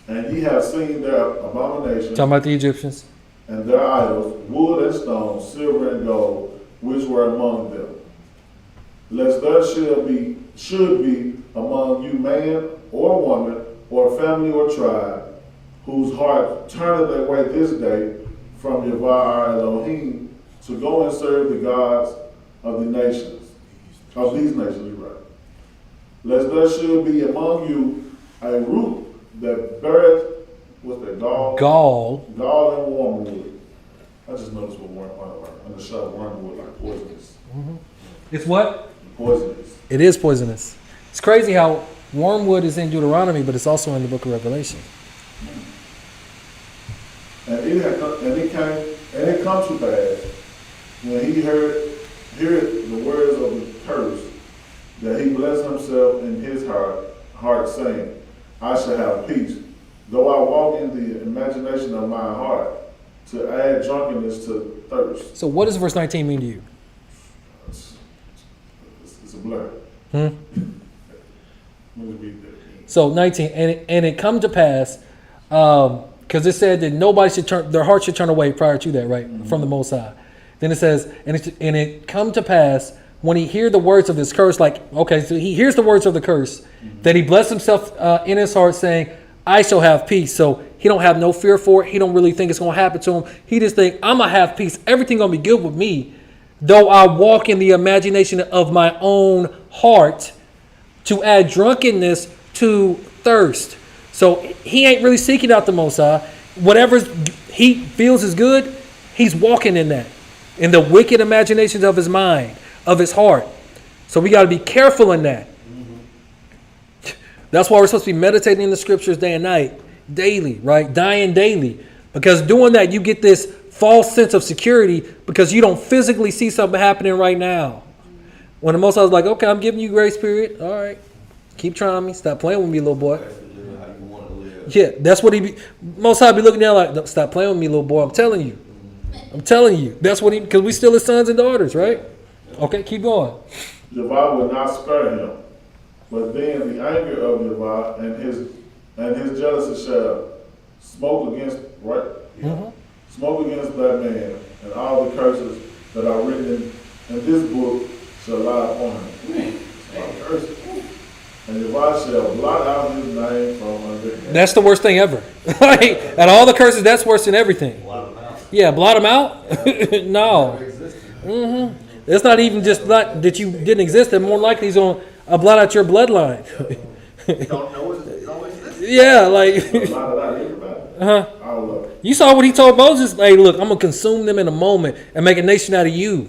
And ye have seen their abominations. Talking about the Egyptians. And their idols, wood and stone, silver and gold, which were among them. Lest there should be among you man or woman or family or tribe, whose heart turneth away this day from Yahweh our Elohim, to go and serve the gods of the nations, of these nations, right? Lest there should be among you a root that beareth, what's that, gall and wormwood. I just noticed what wormwood, in the shop, wormwood like poisonous. It's what? Poisonous. It is poisonous. It's crazy how wormwood is in Deuteronomy, but it's also in the book of Revelation. And it come to pass when he heard the words of the curse, that he blessed himself in his heart, saying, I shall have peace, though I walk in the imagination of my heart, to add drunkenness to thirst. So what does verse 19 mean to you? It's a blur. So 19, and it come to pass, because it said that nobody should turn, their heart should turn away prior to that, right, from the Most High. Then it says, and it come to pass when he hear the words of this curse, like, okay, so he hears the words of the curse, that he blessed himself in his heart, saying, I shall have peace. So he don't have no fear for it. He don't really think it's going to happen to him. He just think, I'm going to have peace. Everything going to be good with me, though I walk in the imagination of my own heart, to add drunkenness to thirst. So he ain't really seeking out the Most High. Whatever he feels is good, he's walking in that, in the wicked imaginations of his mind, of his heart. So we got to be careful in that. That's why we're supposed to be meditating in the scriptures day and night, daily, right? Dying daily. Because doing that, you get this false sense of security because you don't physically see something happening right now. When the Most High was like, okay, I'm giving you grace period. All right. Keep trying me. Stop playing with me, little boy. Yeah, that's what he be. Most High be looking down like, stop playing with me, little boy. I'm telling you. That's what he, because we still his sons and daughters, right? Okay, keep going. Yahweh will not spare him, but then the anger of Yahweh and his jealousy shall smoke against, right? Smoke against that man, and all the curses that are written in this book shall lie upon him. All curses. And Yahweh shall blot out his name from under him. That's the worst thing ever. And all the curses, that's worse than everything. Blot them out. Yeah, blot them out? No. It's not even just that you didn't exist. And more likely he's going to blot out your bloodline. Don't know it exists. Yeah, like. You saw what he told Moses. Hey, look, I'm going to consume them in a moment and make a nation out of you.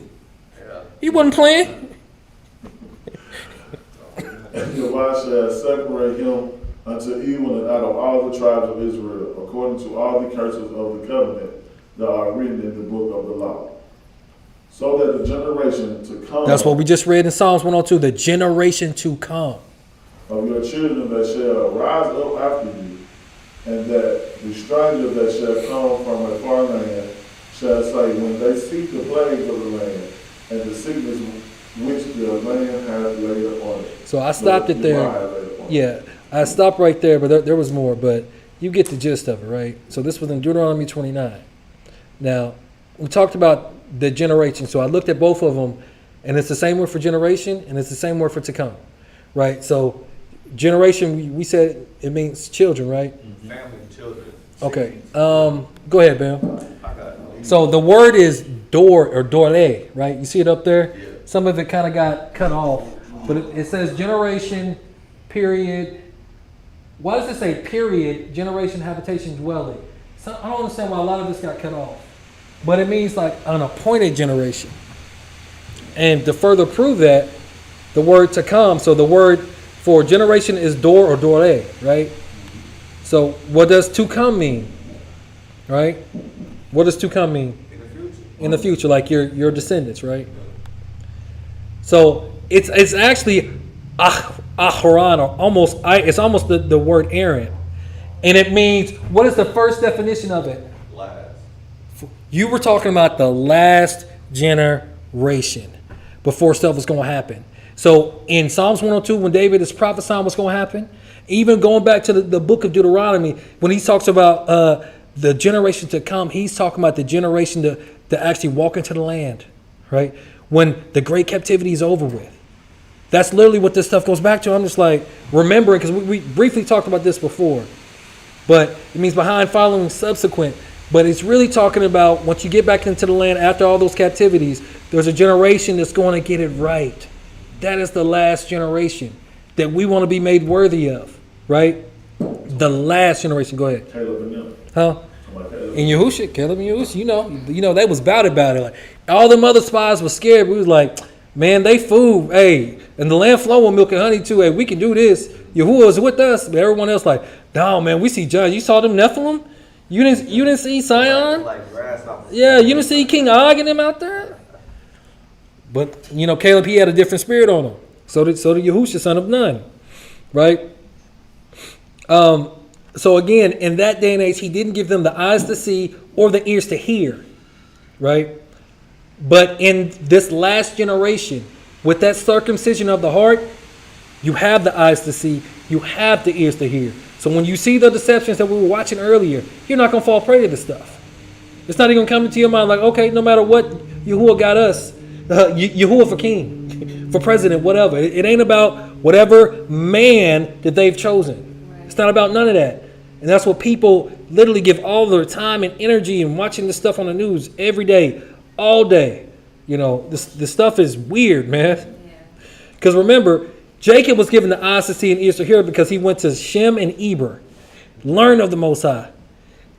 Yeah. He wasn't playing. And Yahweh shall separate him unto even and out of all the tribes of Israel, according to all the curses of the covenant that are written in the book of the law. So that the generation to come. That's what we just read in Psalms 102, the generation to come. Of your children that shall rise up after you, and that the stranger that shall come from a far land shall say, when they see the plagues of the land, and the sickness which the land has laid upon it. So I stopped it there. Yeah, I stopped right there, but there was more, but you get the gist of it, right? So this was in Deuteronomy 29. Now, we talked about the generation, so I looked at both of them, and it's the same word for generation, and it's the same word for to come, right? So generation, we said it means children, right? Family, children. Okay, go ahead, Bill. So the word is door or dole, right? You see it up there? Yeah. Some of it kind of got cut off, but it says generation, period. Why does it say period, generation, habitation, dwelling? So I don't understand why a lot of this got cut off. But it means like an appointed generation. And to further prove that, the word to come, so the word for generation is door or dore, right? So what does to come mean? Right? What does to come mean? In the future. In the future, like your descendants, right? So it's actually Aharon, or it's almost the word Aaron. And it means, what is the first definition of it? Last. You were talking about the last generation before stuff was going to happen. So in Psalms 102, when David is prophesying what's going to happen, even going back to the book of Deuteronomy, when he talks about the generation to come, he's talking about the generation to actually walk into the land, right? When the great captivity is over with. That's literally what this stuff goes back to. I'm just like, remember it, because we briefly talked about this before. But it means behind, following, subsequent. But it's really talking about once you get back into the land after all those captivities, there's a generation that's going to get it right. That is the last generation that we want to be made worthy of, right? The last generation. Go ahead. Caleb and them. Huh? And Yahushua, Caleb and Yahushua, you know, they was about it. Like all them other spies were scared. We was like, man, they fool. Hey, and the land flow with milk and honey too. Hey, we can do this. Yahuwah is with us. But everyone else like, no, man, we see John. You saw them Nephilim? You didn't see Sion? Yeah, you didn't see King Og and them out there? But, you know, Caleb, he had a different spirit on him. So did Yahushua, son of Nun. Right? So again, in that day and age, he didn't give them the eyes to see or the ears to hear. Right? But in this last generation, with that circumcision of the heart, you have the eyes to see, you have the ears to hear. So when you see the deceptions that we were watching earlier, you're not going to fall prey to this stuff. It's not even going to come into your mind like, okay, no matter what, Yahuwah got us. Yahuwah for king, for president, whatever. It ain't about whatever man that they've chosen. Right. It's not about none of that. And that's what people literally give all their time and energy in watching this stuff on the news every day, all day. You know, this stuff is weird, man. Because remember, Jacob was given the eyes to see and ears to hear because he went to Shem and Eber, learn of the Most High.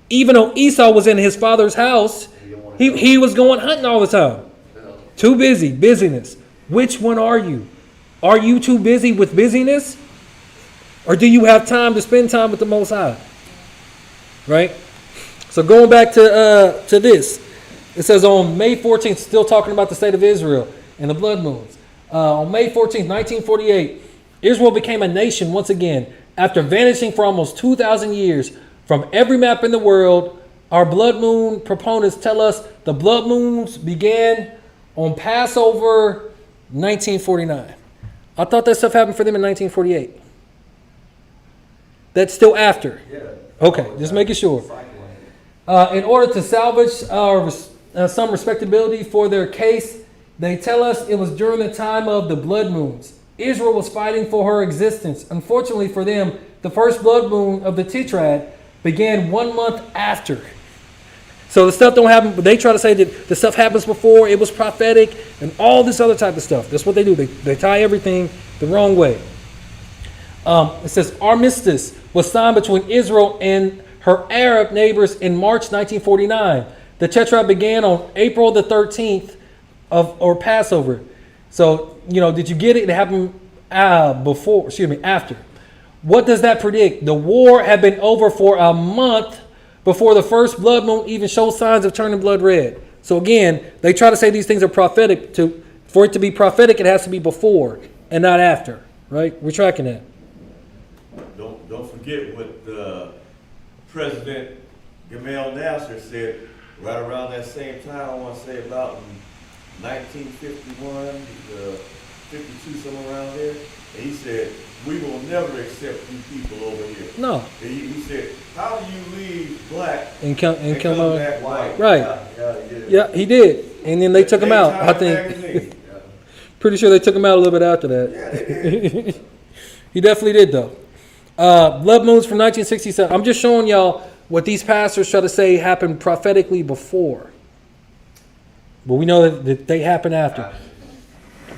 Even though Esau was in his father's house, he was going hunting all the time. Too busy, busyness. Which one are you? Are you too busy with busyness? Or do you have time to spend time with the Most High? Right? So going back to this, it says on May 14th, still talking about the state of Israel and the blood moons. On May 14th, 1948, Israel became a nation once again after vanishing for almost 2,000 years from every map in the world. Our blood moon proponents tell us the blood moons began on Passover 1949. I thought that stuff happened for them in 1948. That's still after. Yeah. Okay, just making sure. In order to salvage some respectability for their case, they tell us it was during the time of the blood moons. Israel was fighting for her existence. Unfortunately for them, the first blood moon of the Tetrad began 1 month after. So the stuff don't happen, but they try to say that the stuff happens before, it was prophetic, and all this other type of stuff. That's what they do. They tie everything the wrong way. It says armistice was signed between Israel and her Arab neighbors in March 1949. The Tetrad began on April the 13th or Passover. So, you know, did you get it? It happened after. What does that predict? The war had been over for a month before the first blood moon even showed signs of turning blood red. So again, they try to say these things are prophetic. For it to be prophetic, it has to be before and not after, right? We're tracking that. Don't forget what President Gamal Nasser said right around that same time, I want to say about 1951, 52, somewhere around there. And he said, we will never accept you people over here. No. He said, how do you leave black And come back white? Right. Yeah, he did. And then they took him out, I think. Pretty sure they took him out a little bit after that. Yeah, they did. He definitely did, though. Blood moons from 1967. I'm just showing y'all what these pastors try to say happened prophetically before. But we know that they happened after.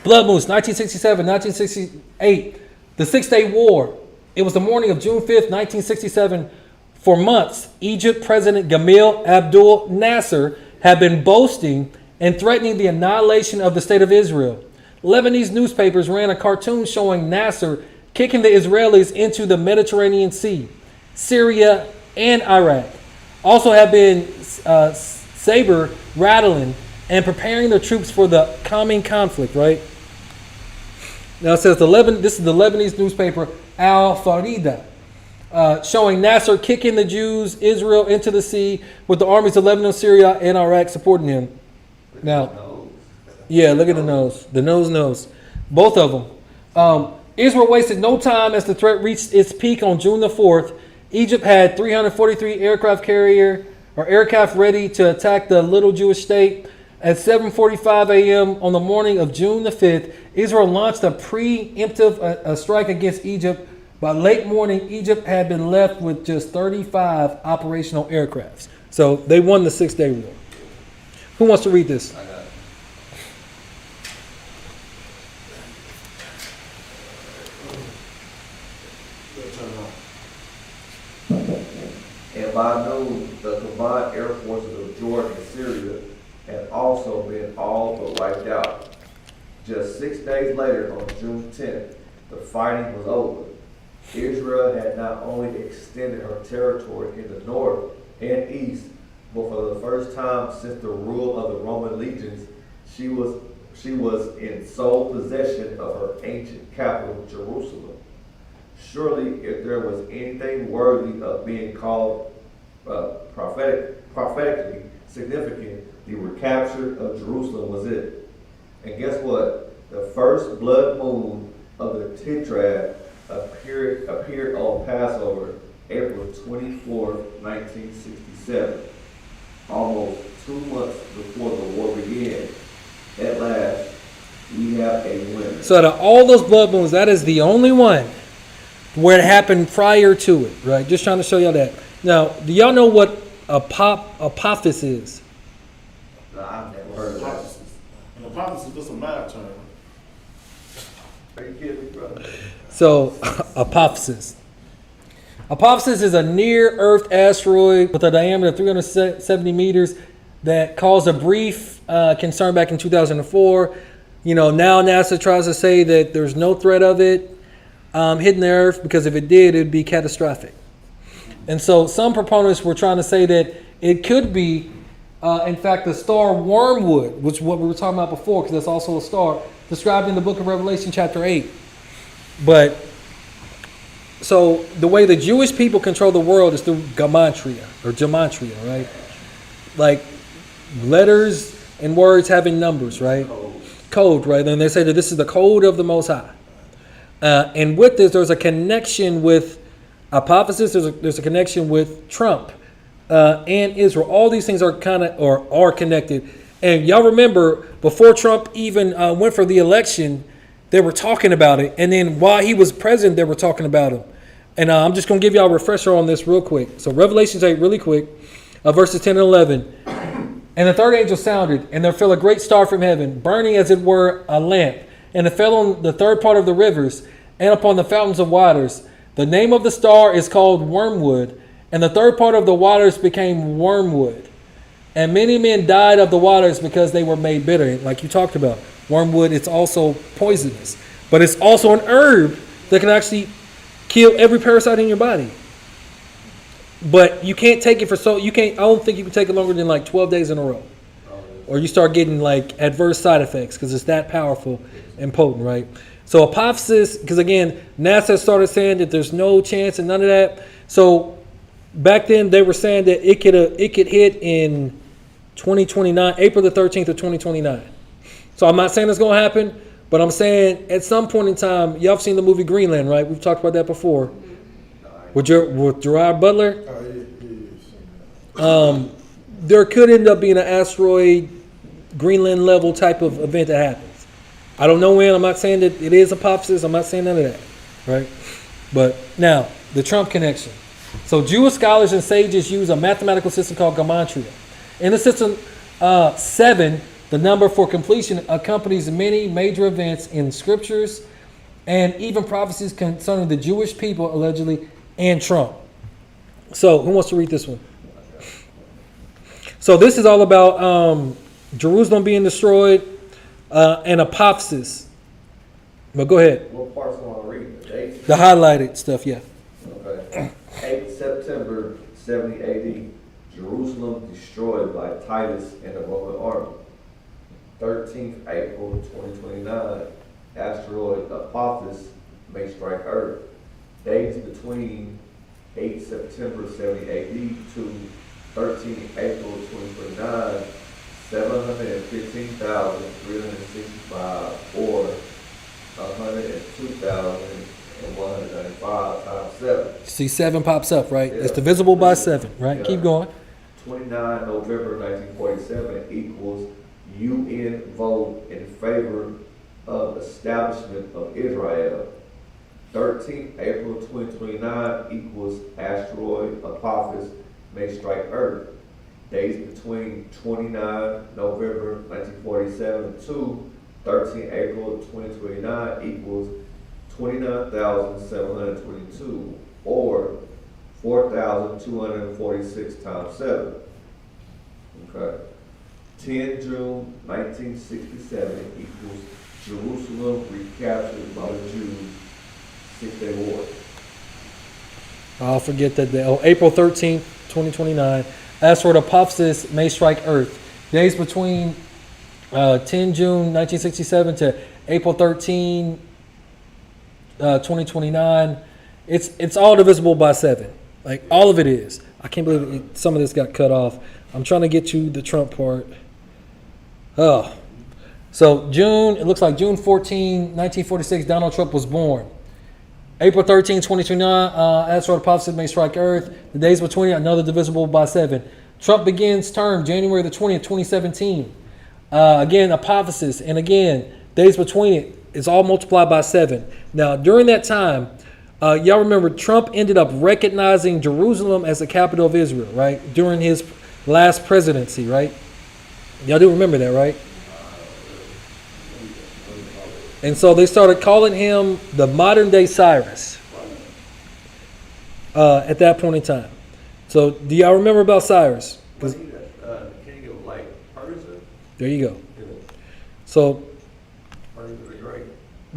Blood moons, 1967, 1968. The 6-Day War. It was the morning of June 5th, 1967. For months, Egypt President Gamal Abdel Nasser had been boasting and threatening the annihilation of the state of Israel. Lebanese newspapers ran a cartoon showing Nasser kicking the Israelis into the Mediterranean Sea. Syria and Iraq also have been saber rattling and preparing their troops for the coming conflict, right? Now it says this is the Lebanese newspaper Al Farida, showing Nasser kicking the Jews, Israel into the sea with the armies of Lebanon, Syria, and Iraq supporting him. Now, yeah, look at the nose. The nose. Both of them. Israel wasted no time as the threat reached its peak on June the 4th. Egypt had 343 aircraft ready to attack the little Jewish state. At 7:45 a.m. on the morning of June the 5th, Israel launched a preemptive strike against Egypt. By late morning, Egypt had been left with just 35 operational aircrafts. So they won the 6-Day War. Who wants to read this? I got it. And by noon, the combined air forces of Jordan and Syria had also been all but wiped out. Just 6 days later, on June 10th, the fighting was over. Israel had not only extended her territory in the north and east, but for the first time since the rule of the Roman legions, she was in sole possession of her ancient capital, Jerusalem. Surely, if there was anything worthy of being called prophetically significant, the recapture of Jerusalem was it. And guess what? The first blood moon of the Tetrad appeared on Passover, April 24, 1967. Almost 2 months before the war began. At last, we have a winner. So out of all those blood moons, that is the only one where it happened prior to it, right? Just trying to show y'all that. Now, do y'all know what Prophecies is? No, I've never heard of that. And Prophecies is just a math term. Are you kidding me, brother? So, Prophecies. Prophecies is a near-Earth asteroid with a diameter of 370 meters that caused a brief concern back in 2004. You know, now NASA tries to say that there's no threat of it hitting the Earth, because if it did, it would be catastrophic. And so some proponents were trying to say that it could be, in fact, the star Wormwood, which is what we were talking about before, because that's also a star, described in the book of Revelation chapter 8. But, so the way the Jewish people control the world is through gematria, right? Like letters and words having numbers, right? Code, right? And they say that this is the code of the Most High. And with this, there's a connection with Prophecies. There's a connection with Trump and Israel. All these things are are connected. And y'all remember, before Trump even went for the election, they were talking about it. And then while he was president, they were talking about him. And I'm just going to give y'all a refresher on this real quick. So Revelation 8, really quick, verses 10 and 11. And the third angel sounded, and there fell a great star from heaven, burning as it were a lamp. And it fell on the third part of the rivers and upon the fountains of waters. The name of the star is called Wormwood, and the third part of the waters became wormwood. And many men died of the waters because they were made bitter. Like you talked about, wormwood, it's also poisonous. But it's also an herb that can actually kill every parasite in your body. But you can't take it for I don't think you can take it longer than like 12 days in a row. Or you start getting like adverse side effects because it's that powerful and potent, right? So Prophecies, because again, NASA started saying that there's no chance and none of that. So back then they were saying that it could hit in 2029, April the 13th of 2029. So I'm not saying it's going to happen, but I'm saying at some point in time, y'all have seen the movie Greenland, right? We've talked about that before. With Gerard Butler. There could end up being an asteroid, Greenland level type of event that happens. I don't know when. I'm not saying that it is a Prophecies. I'm not saying none of that, right? But now, the Trump connection. So Jewish scholars and sages use a mathematical system called gematria. In the system, 7, the number for completion, accompanies many major events in scriptures and even prophecies concerning the Jewish people, allegedly, and Trump. So who wants to read this one? So this is all about Jerusalem being destroyed and Prophecies. But go ahead. What parts do you want to read? The dates? The highlighted stuff, yeah. Okay. 8 September 70 AD, Jerusalem destroyed by Titus and the Roman army. 13th April 2029, asteroid Apophis may strike Earth. Dates between 8 September 70 AD to 13 April 2029, 715,365 or 102,195 times 7. See 7 pops up, right? Yeah. It's divisible by 7, right? Yeah. Keep going. 29 November 1947 equals UN vote in favor of establishment of Israel. 13 April 2029 equals asteroid Apophis may strike Earth. Days between 29 November 1947 to 13 April 2029 equals 29,722 or 4,246 times 7. Okay. 10 June 1967 equals Jerusalem recaptured by the Jews. 6-day war. I'll forget that day. April 13th, 2029. Asteroid Prophecies may strike Earth. Days between 10 June 1967 to April 13, 2029. It's all divisible by 7. Like all of it is. I can't believe some of this got cut off. I'm trying to get you the Trump part. Oh. So June, it looks like June 14, 1946, Donald Trump was born. April 13, 2029, asteroid Prophecies may strike Earth. The days between another divisible by 7. Trump begins term January the 20th, 2017. Again, Prophecies, and again, days between it is all multiplied by 7. Now, during that time, y'all remember Trump ended up recognizing Jerusalem as the capital of Israel, right? During his last presidency, right? Y'all do remember that, right? And so they started calling him the modern day Cyrus at that point in time. So do y'all remember about Cyrus? Was he the king of like Persia? There you go. So Persia the Great.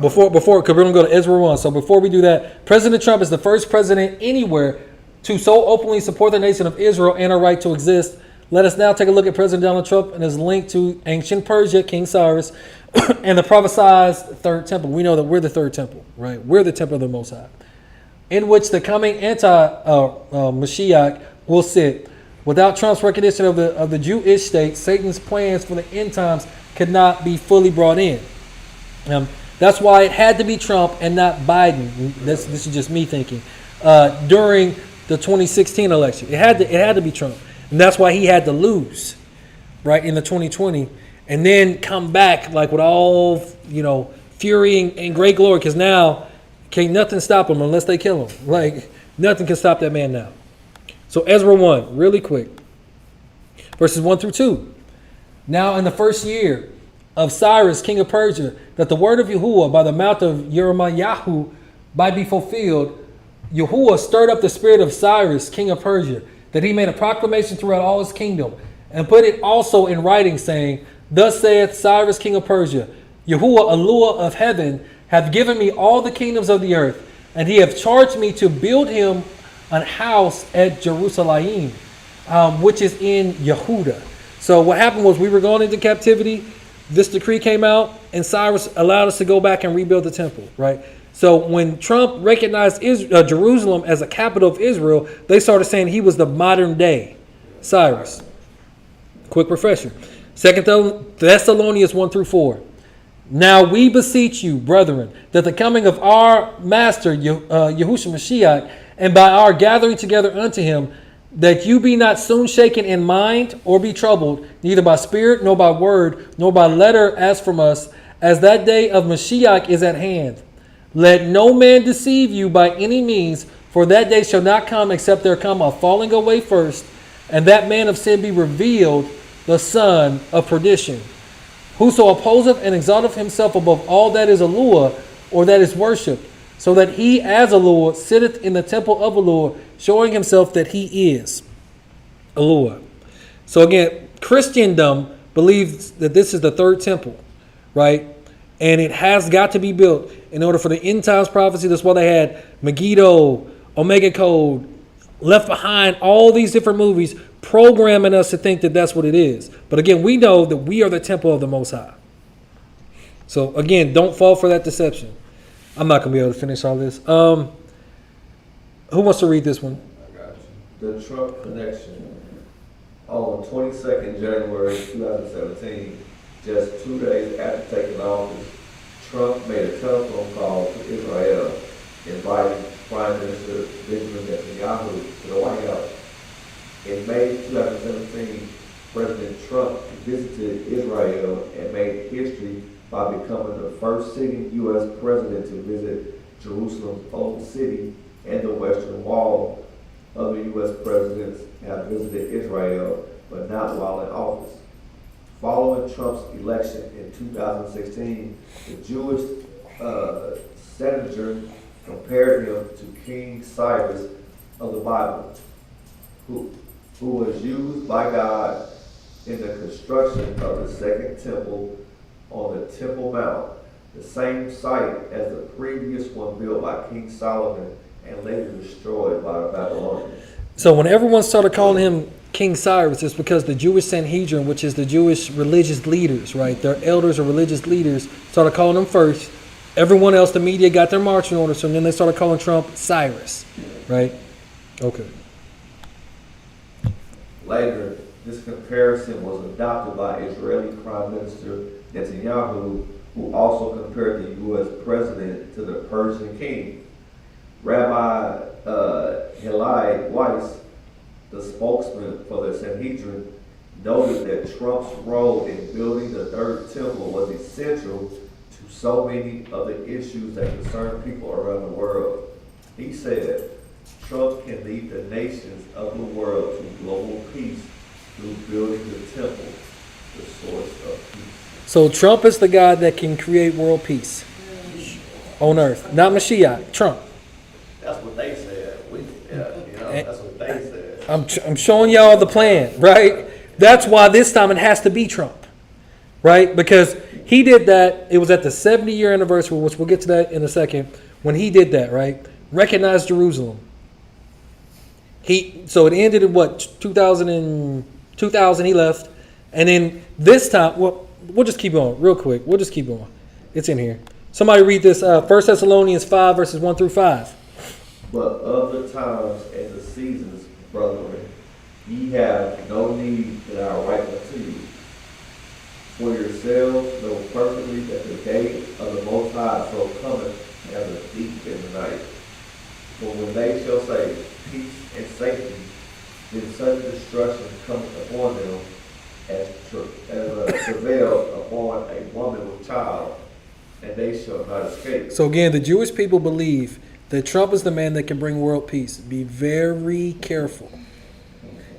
before, because we're going to go to Ezra 1. So before we do that, President Trump is the first president anywhere to so openly support the nation of Israel and our right to exist. Let us now take a look at President Donald Trump and his link to ancient Persia, King Cyrus, and the prophesied third temple. We know that we're the third temple, right? We're the temple of the Most High, in which the coming Mashiach will sit. Without Trump's recognition of the Jewish state, Satan's plans for the end times could not be fully brought in. That's why it had to be Trump and not Biden. This is just me thinking. During the 2016 election, it had to be Trump, and that's why he had to lose, right, in the 2020. And then come back like with all, fury and great glory, because now can't nothing stop him unless they kill him. Like nothing can stop that man now. So Ezra 1, really quick, verses 1 through 2. Now in the first year of Cyrus, king of Persia, that the word of Yahuwah by the mouth of Jeremiah might be fulfilled, Yahuwah stirred up the spirit of Cyrus, king of Persia, that he made a proclamation throughout all his kingdom, and put it also in writing, saying, Thus saith Cyrus, king of Persia, Yahuwah, Eluah of heaven, hath given me all the kingdoms of the earth. and he have charged me to build him an house at Jerusalem, which is in Yehuda. So what happened was we were going into captivity. This decree came out, and Cyrus allowed us to go back and rebuild the temple, right? So when Trump recognized Jerusalem as a capital of Israel, they started saying he was the modern day Cyrus. Quick refresher. 2 Thessalonians 1-4. Now we beseech you, brethren, that the coming of our Master Yahushua Mashiach, and by our gathering together unto him, that you be not soon shaken in mind or be troubled, neither by spirit, nor by word, nor by letter as from us, as that day of Mashiach is at hand. Let no man deceive you by any means, for that day shall not come except there come a falling away first, and that man of sin be revealed, the son of perdition. Whoso opposeth and exalteth himself above all that is Elohim, or that is worshipped, so that he as Elohim sitteth in the temple of Elohim, showing himself that he is Elohim. So again, Christendom believes that this is the third temple, right? And it has got to be built in order for the end times prophecy. That's why they had Megiddo, Omega Code, Left Behind, all these different movies programming us to think that that's what it is. But again, we know that we are the temple of the Most High. So again, don't fall for that deception. I'm not going to be able to finish all this. Who wants to read this one? I got you. The Trump connection. On 22nd January 2017, just 2 days after taking office, Trump made a telephone call to Israel, inviting Prime Minister Benjamin Netanyahu to the White House. In May 2017, President Trump visited Israel and made history by becoming the first sitting U.S. president to visit Jerusalem's Old City and the Western Wall. Other U.S. presidents have visited Israel, but not while in office. Following Trump's election in 2016, the Jewish senator compared him to King Cyrus of the Bible, who was used by God in the construction of the Second Temple on the Temple Mount, the same site as the previous one built by King Solomon and later destroyed by the Babylonians. So when everyone started calling him King Cyrus, it's because the Jewish Sanhedrin, which is the Jewish religious leaders, right? Their elders or religious leaders started calling him first. Everyone else, the media, got their marching orders, so then they started calling Trump Cyrus, right? Okay. Later, this comparison was adopted by Israeli Prime Minister Netanyahu, who also compared the U.S. president to the Persian king. Rabbi Hillel Weiss, the spokesman for the Sanhedrin, noted that Trump's role in building the third temple was essential to so many of the issues that concern people around the world. He said, Trump can lead the nations of the world to global peace through building the temple, the source of peace. So Trump is the guy that can create world peace on earth. Not Mashiach, Trump. That's what they said. That's what they said. I'm showing y'all the plan, right? That's why this time it has to be Trump, right? Because he did that. It was at the 70-year anniversary, which we'll get to that in a second. When he did that, right? Recognized Jerusalem. So it ended in what, 2000 he left. And then this time, well, we'll just keep going real quick. We'll just keep going. It's in here. Somebody read this, 1 Thessalonians 5, verses 1-5. But of the times and the seasons, brethren, ye have no need that I write unto you. For yourselves know perfectly that the day of the Most High so cometh as a thief in the night. For when they shall say peace and safety, then sudden destruction cometh upon them as travail upon a woman with child, and they shall not escape. So again, the Jewish people believe that Trump is the man that can bring world peace. Be very careful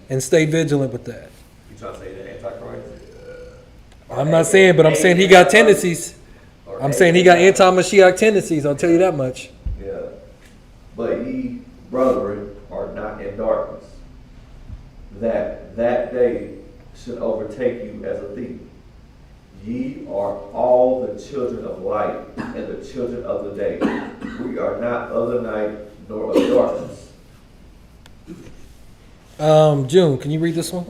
and stay vigilant with that. You trying to say the Antichrist? I'm not saying, but I'm saying he got tendencies. I'm saying he got anti-Mashiach tendencies. I'll tell you that much. Yeah. But ye, brethren, are not in darkness, that day should overtake you as a thief. Ye are all the children of light and the children of the day. We are not of the night nor of darkness. June, can you read this one?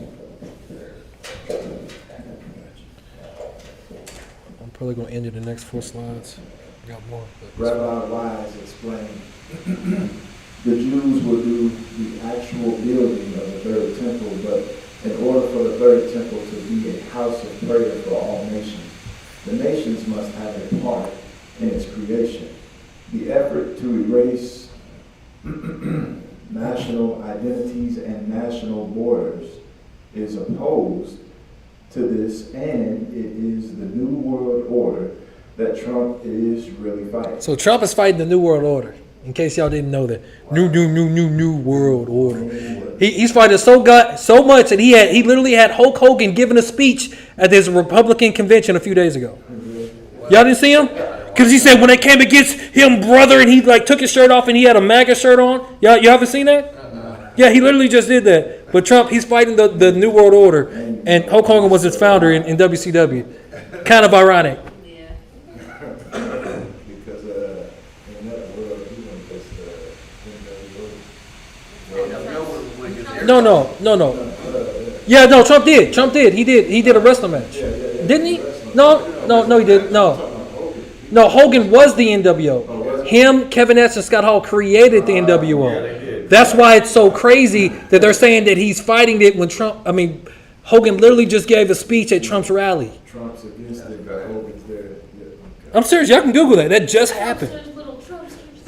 I'm probably going to end in the next 4 slides. I got more. Rabbi Wise explained, the Jews will do the actual building of the third temple, but in order for the third temple to be a house of prayer for all nations, the nations must have a part in its creation. The effort to erase national identities and national borders is opposed to this, and it is the New World Order that Trump is really fighting. So Trump is fighting the New World Order. In case y'all didn't know that, new World Order. He's fighting so much that he literally had Hulk Hogan giving a speech at this Republican convention a few days ago. Y'all didn't see him? Because he said when they came against him, brother, and he like took his shirt off and he had a MAGA shirt on. Y'all haven't seen that? Yeah, he literally just did that. But Trump, he's fighting the New World Order, and Hulk Hogan was his founder in WCW. Kind of ironic. No. Yeah, no, Trump did. He did a wrestling match. Didn't he? No, he didn't. No, Hogan was the NWO. Him, Kevin Nash, and Scott Hall created the NWO. That's why it's so crazy that they're saying that he's fighting it when Hogan literally just gave a speech at Trump's rally. Trump's against it, but Hogan's there. I'm serious. Y'all can Google that. That just happened.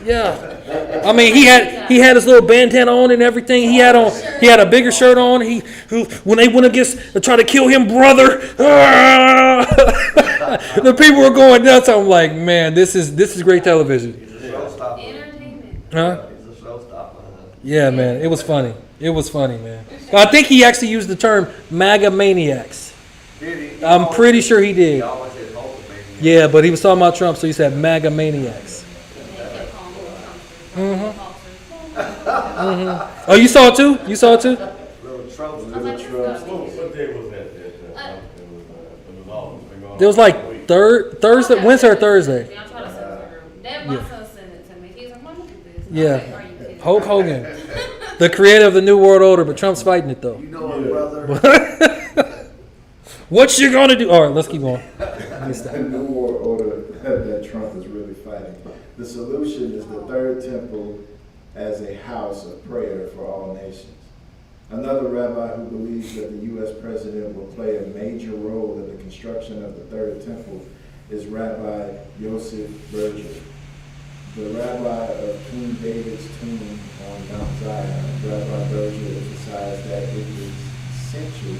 Yeah, I mean he had his little bandana on and everything. He had a bigger shirt on. When they went against to try to kill him, brother, the people were going nuts. I'm like, man, this is great television. Huh? Yeah, man, it was funny. It was funny, man. I think he actually used the term MAGA maniacs. I'm pretty sure he did. Yeah, but he was talking about Trump, so he said MAGA maniacs. Oh, you saw it too? What day was that? It was like Thursday, Wednesday or Thursday. Yeah. Hulk Hogan, the creator of the New World Order, but Trump's fighting it though. You know it, brother. What you gonna do? All right, let's keep going. The New World Order that Trump is really fighting. The solution is the third temple as a house of prayer for all nations. Another rabbi who believes that the U.S. president will play a major role in the construction of the third temple is Rabbi Yosef Berger. The rabbi of King David's tomb on Mount Zion, Rabbi Berger emphasized that it is essential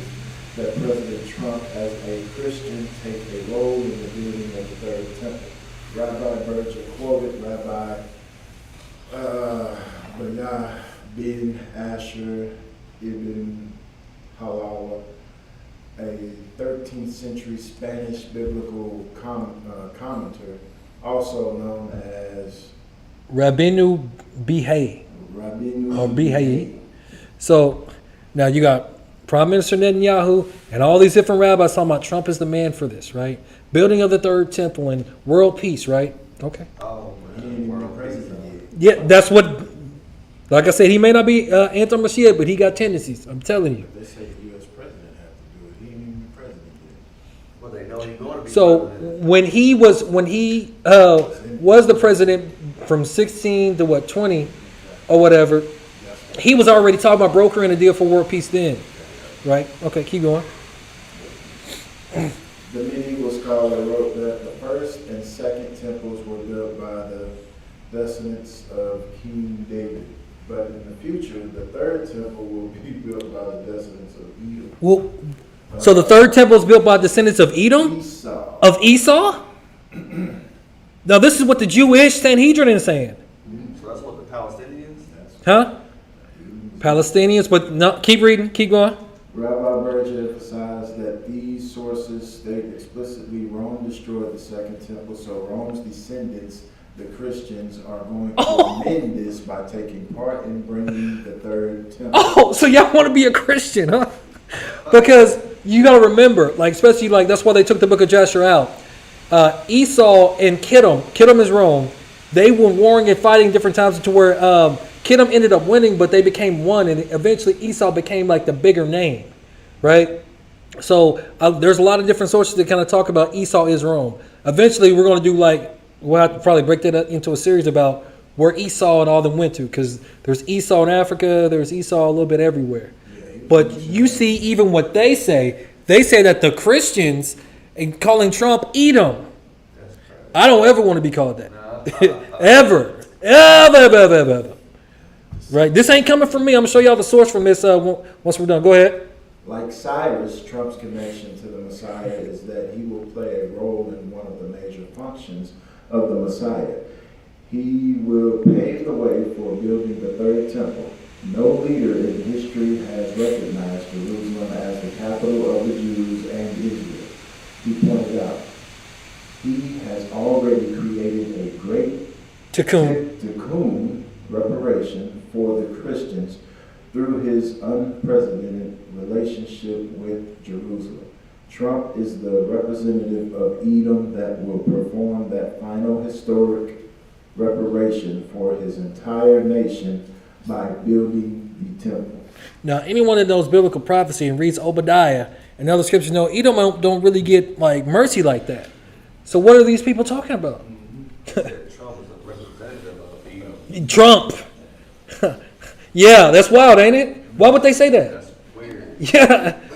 that President Trump, as a Christian, take a role in the building of the third temple. Rabbi Berger quoted Rabbi Bayah bin Asher ibn Halawa, a 13th century Spanish biblical commentator, also known as Rabbeinu Bihai. So now you got Prime Minister Netanyahu and all these different rabbis talking about Trump is the man for this, right? Building of the third temple and world peace, right? Okay. Yeah, that's what, like I said, he may not be anti-Mashiach, but he got tendencies. I'm telling you. They say the U.S. president has to do it. He ain't even the president yet. Well, they know he's going to be So president. when he was the president from 16 to 20 or whatever, he was already talking about brokering a deal for world peace then, right? Okay, keep going. The medieval scholar wrote that the first and second temples were built by the descendants of King David, but in the future, the third temple will be built by the descendants of Edom. Well, so the third temple is built by descendants of Edom? Esau. Of Esau? Now this is what the Jewish Sanhedrin is saying. So that's what the Palestinians? Huh? Palestinians, but no, keep reading, keep going. Rabbi Berger emphasized that these sources state explicitly Rome destroyed the second temple, so Rome's descendants, the Christians, are going to amend this by taking part in bringing the third temple. Oh, so y'all want to be a Christian, huh? Because you got to remember, like, especially, like, that's why they took the book of Joshua out. Esau and Kittim is Rome. They were warring and fighting different times to where Kittim ended up winning, but they became one, and eventually Esau became like the bigger name, right? So there's a lot of different sources that kind of talk about Esau is Rome. Eventually, we're going to do we'll have to probably break that into a series about where Esau and all them went to, because there's Esau in Africa, there's Esau a little bit everywhere. But you see, even what they say that the Christians and calling Trump Edom. I don't ever want to be called that. Ever. Right? This ain't coming from me. I'm going to show y'all the source from this once we're done. Go ahead. Like Cyrus, Trump's connection to the Messiah is that he will play a role in one of the major functions of the Messiah. He will pave the way for building the third temple. No leader in history has recognized Jerusalem as the capital of the Jews and Israel. He pointed out, he has already created a great tikkun reparation for the Christians through his unprecedented relationship with Jerusalem. Trump is the representative of Edom that will perform that final historic reparation for his entire nation by building the temple. Now, anyone that knows biblical prophecy and reads Obadiah and other scriptures know Edom don't really get like mercy like that. So what are these people talking about? Trump is a representative of Edom. Trump. Yeah, that's wild, ain't it? Why would they say that? That's weird.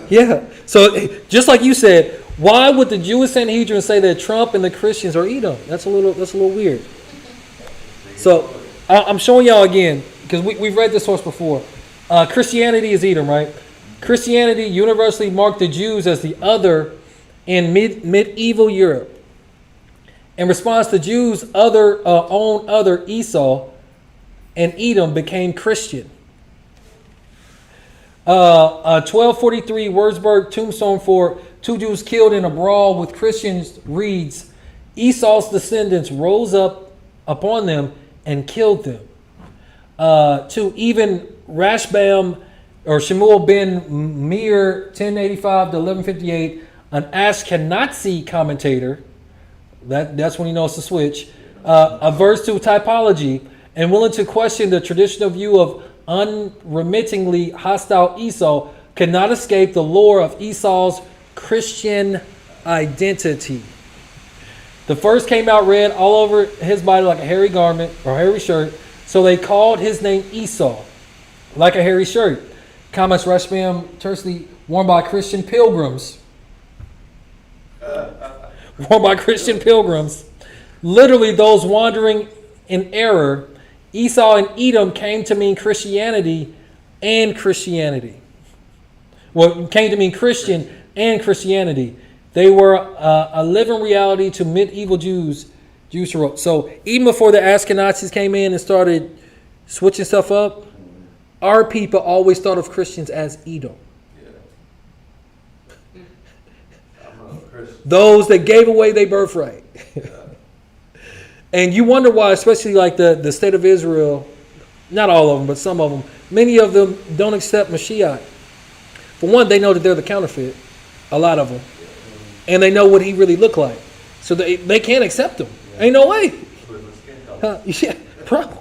Yeah. So just like you said, why would the Jewish Sanhedrin say that Trump and the Christians are Edom? That's a little weird. So I'm showing y'all again, because we've read this source before. Christianity is Edom, right? Christianity universally marked the Jews as the other in medieval Europe. In response, the Jews' own other Esau and Edom became Christian. 1243 Wurzburg tombstone for 2 Jews killed in a brawl with Christians reads, Esau's descendants rose up upon them and killed them. To even Rashbam or Shemuel ben Meir 1085 to 1158, an Ashkenazi commentator, that's when he knows to switch, averse to typology and willing to question the traditional view of unremittingly hostile Esau, cannot escape the lore of Esau's Christian identity. The first came out red all over his body like a hairy garment or hairy shirt, so they called his name Esau, like a hairy shirt. Comments Rashbam tersely worn by Christian pilgrims. Worn by Christian pilgrims. Literally those wandering in error. Esau and Edom came to mean Christianity and Christianity. Well, came to mean Christian and Christianity. They were a living reality to medieval Jews. So even before the Ashkenazis came in and started switching stuff up, our people always thought of Christians as Edom. Those that gave away their birthright. And you wonder why, especially like the state of Israel, not all of them, but some of them, many of them don't accept Mashiach. For one, they know that they're the counterfeit, a lot of them. And they know what he really looked like. So they can't accept him. Ain't no way. Yeah, bro.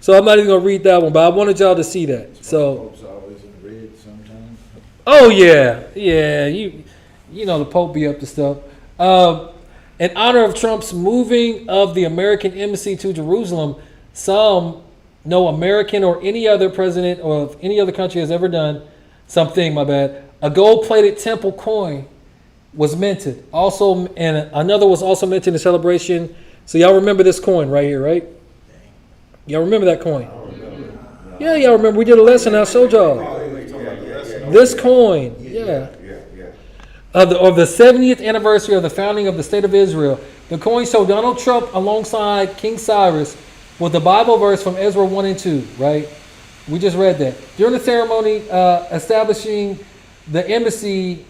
So I'm not even going to read that one, but I wanted y'all to see that. So, always in red sometimes. Oh, yeah. Yeah, you know the Pope be up to stuff. In honor of Trump's moving of the American embassy to Jerusalem, some, no American or any other president or of any other country has ever done something, a gold-plated temple coin was minted. Also, and another was also minted in celebration. So y'all remember this coin right here, right? Y'all remember that coin? Yeah, y'all remember. We did a lesson. I showed y'all. This coin, yeah. Of the 70th anniversary of the founding of the State of Israel, the coin showed Donald Trump alongside King Cyrus with the Bible verse from Ezra 1 and 2, right? We just read that. During the ceremony establishing the embassy,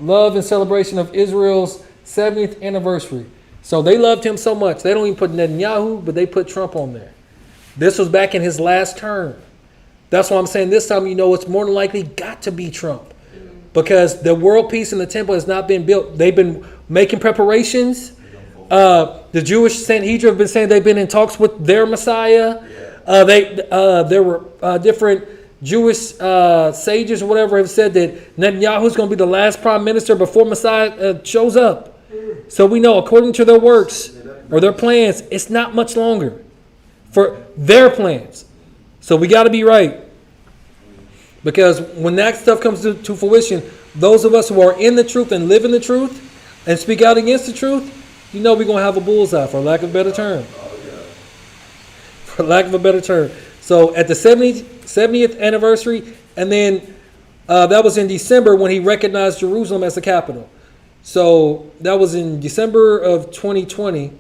love and celebration of Israel's 70th anniversary. So they loved him so much. They don't even put Netanyahu, but they put Trump on there. This was back in his last term. That's why I'm saying this time, it's more than likely got to be Trump. because the world peace in the temple has not been built. They've been making preparations. The Jewish Sanhedrin have been saying they've been in talks with their Messiah. There were different Jewish sages or whatever have said that Netanyahu's going to be the last prime minister before Messiah shows up. So we know, according to their works or their plans, it's not much longer for their plans. So we got to be right. Because when that stuff comes to fruition, those of us who are in the truth and live in the truth and speak out against the truth, you know we're going to have a bullseye, for lack of a better term. For lack of a better term. So at the 70th anniversary, and then that was in December when he recognized Jerusalem as the capital. So that was in December of 2020.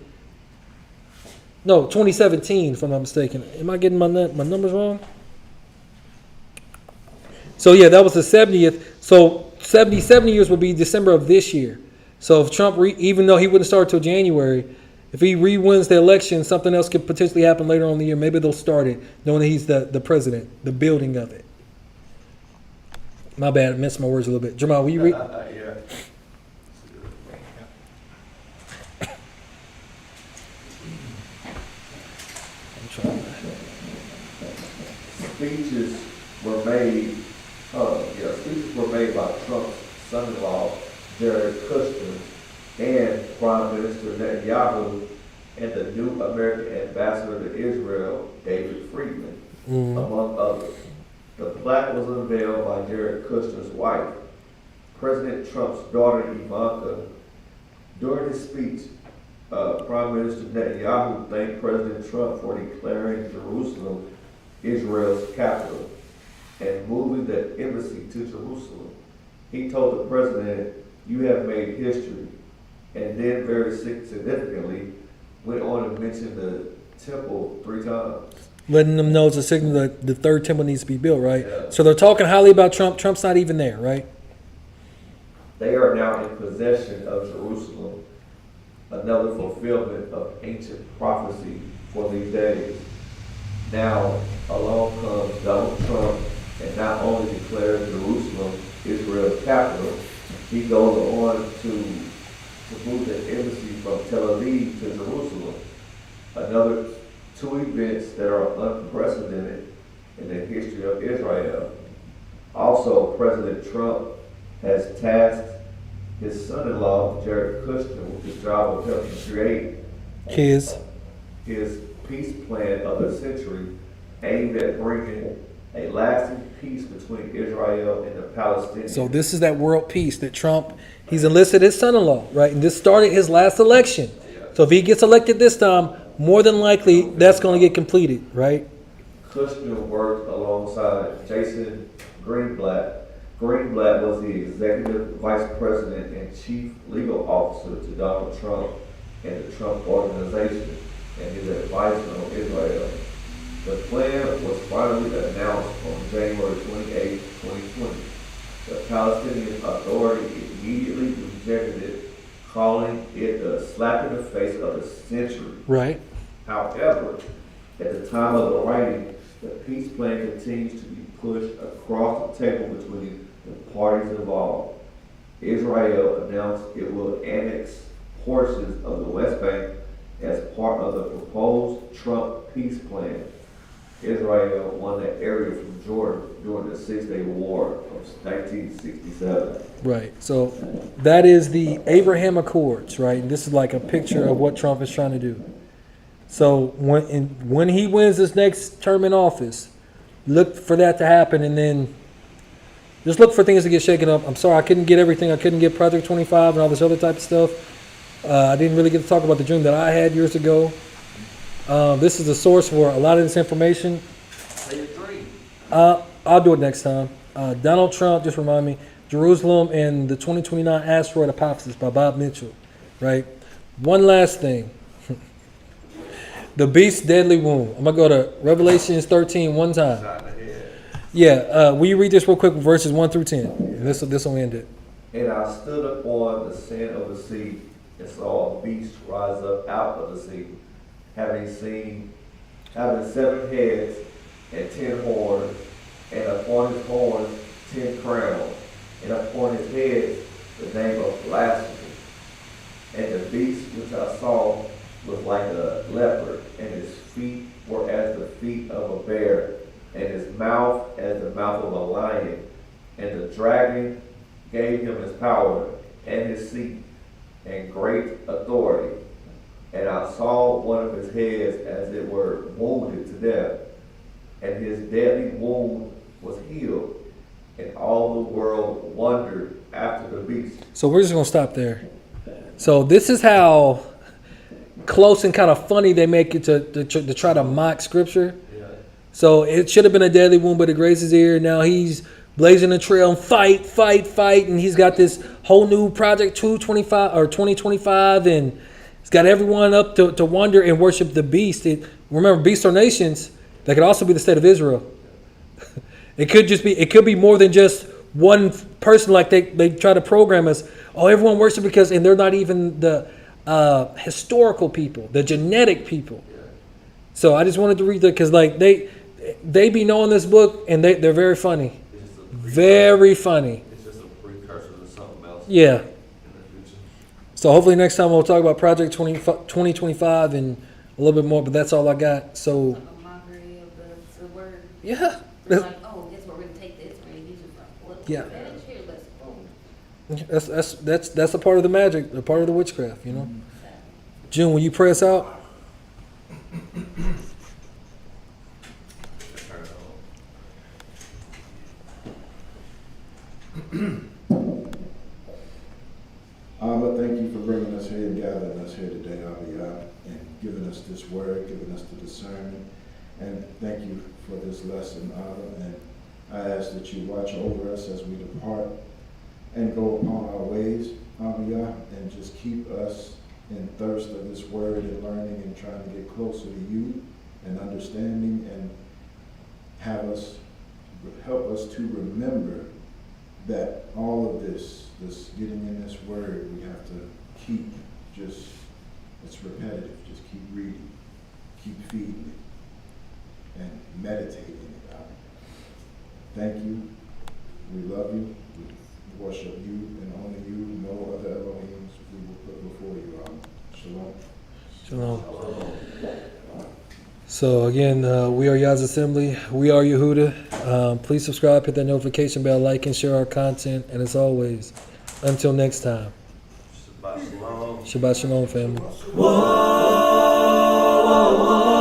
No, 2017, if I'm not mistaken. Am I getting my numbers wrong? So yeah, that was the 70th. So 70 years would be December of this year. So if Trump, even though he wouldn't start till January, if he re-wins the election, something else could potentially happen later on in the year. Maybe they'll start it, knowing that he's the president, the building of it. My bad, I missed my words a little bit. Jamal, will you read? Yeah. I'm trying. Speeches were made. Speeches were made by Trump's son-in-law, Jared Kushner, and Prime Minister Netanyahu, and the new American ambassador to Israel, David Friedman, among others. The plaque was unveiled by Jared Kushner's wife, President Trump's daughter Ivanka. During his speech, Prime Minister Netanyahu thanked President Trump for declaring Jerusalem Israel's capital and moving the embassy to Jerusalem. He told the president, "You have made history," and then very significantly went on and mentioned the temple 3 times. Letting them know it's a signal that the third temple needs to be built, right? Yeah. So they're talking highly about Trump. Trump's not even there, right? They are now in possession of Jerusalem, another fulfillment of ancient prophecy for these days. Now, along comes Donald Trump and not only declares Jerusalem Israel's capital, he goes on to move the embassy from Tel Aviv to Jerusalem. Another 2 events that are unprecedented in the history of Israel. Also, President Trump has tasked his son-in-law, Jared Kushner, with the job of helping create his peace plan of the century, aimed at bringing a lasting peace between Israel and the Palestinians. So this is that world peace that Trump, he's enlisted his son-in-law, right? And this started his last election. So if he gets elected this time, more than likely that's going to get completed, right? Kushner worked alongside Jason Greenblatt. Greenblatt was the executive vice president and chief legal officer to Donald Trump and the Trump Organization and his advisor on Israel. The plan was finally announced on January 28, 2020. The Palestinian Authority immediately rejected it, calling it a slap in the face of the century. Right. However, at the time of the writing, the peace plan continues to be pushed across the table between the parties involved. Israel announced it will annex portions of the West Bank as part of the proposed Trump peace plan. Israel won that area from Jordan during the 6-Day War of 1967. Right. So that is the Abraham Accords, right? And this is like a picture of what Trump is trying to do. So when he wins this next term in office, look for that to happen, and then just look for things to get shaken up. I'm sorry, I couldn't get everything. I couldn't get Project 25 and all this other type of stuff. I didn't really get to talk about the dream that I had years ago. This is the source for a lot of this information. I'll do it next time. Donald Trump, just remind me, Jerusalem and the 2029 Asteroid Prophecies by Bob Mitchell, right? One last thing. The beast's deadly wound. I'm going to go to Revelations 13 one time. Yeah, will you read this real quick, verses 1 through 10? This will end it. And I stood upon the sand of the sea and saw a beast rise up out of the sea, having 7 heads and 10 horns, and upon his horns 10 crowns, and upon his head the name of blasphemy. And the beast which I saw was like a leopard, and his feet were as the feet of a bear, and his mouth as the mouth of a lion. And the dragon gave him his power and his seat and great authority. And I saw one of his heads as it were wounded to death, and his deadly wound was healed, and all the world wondered after the beast. So we're just going to stop there. So this is how close and kind of funny they make it to try to mock scripture. So it should have been a deadly wound, but it grazed his ear. Now he's blazing a trail and fight. And he's got this whole new project 2025, and it's got everyone up to wonder and worship the beast. Remember, beasts are nations. That could also be the state of Israel. It could be more than just one person, like they try to program us. Oh, everyone worships because, and they're not even the historical people, the genetic people. So I just wanted to read that because like they be knowing this book, and they're very funny. Very funny. It's just a precursor to something else. Yeah. So hopefully next time we'll talk about Project 2025 and a little bit more, but that's all I got. So A mockery of the word. yeah. It's like, oh, guess what, we're gonna take this, we're gonna use it for what? Yeah. That is here, let's boom. That's a part of the magic, a part of the witchcraft, you know. June, will you pray us out? Abba, thank you for bringing us here and gathering us here today, Abba, and giving us this word, giving us the discernment. And thank you for this lesson, Abba. And I ask that you watch over us as we depart and go upon our ways, Abba, and just keep us in thirst of this word and learning and trying to get closer to you and understanding, and help us to remember that all of this getting in this word, we have to keep it's repetitive, just keep reading, keep feeding it, and meditating it out. Thank you. We love you. We worship you and only you. No other Elohims we will put before you. Shalom. Shalom. So again, we are YAH'S Assembly. We are Yehuda. Please subscribe, hit that notification bell, like and share our content. And as always, until next time. Shabbat shalom. Shabbat shalom, family. Whoa, whoa, whoa.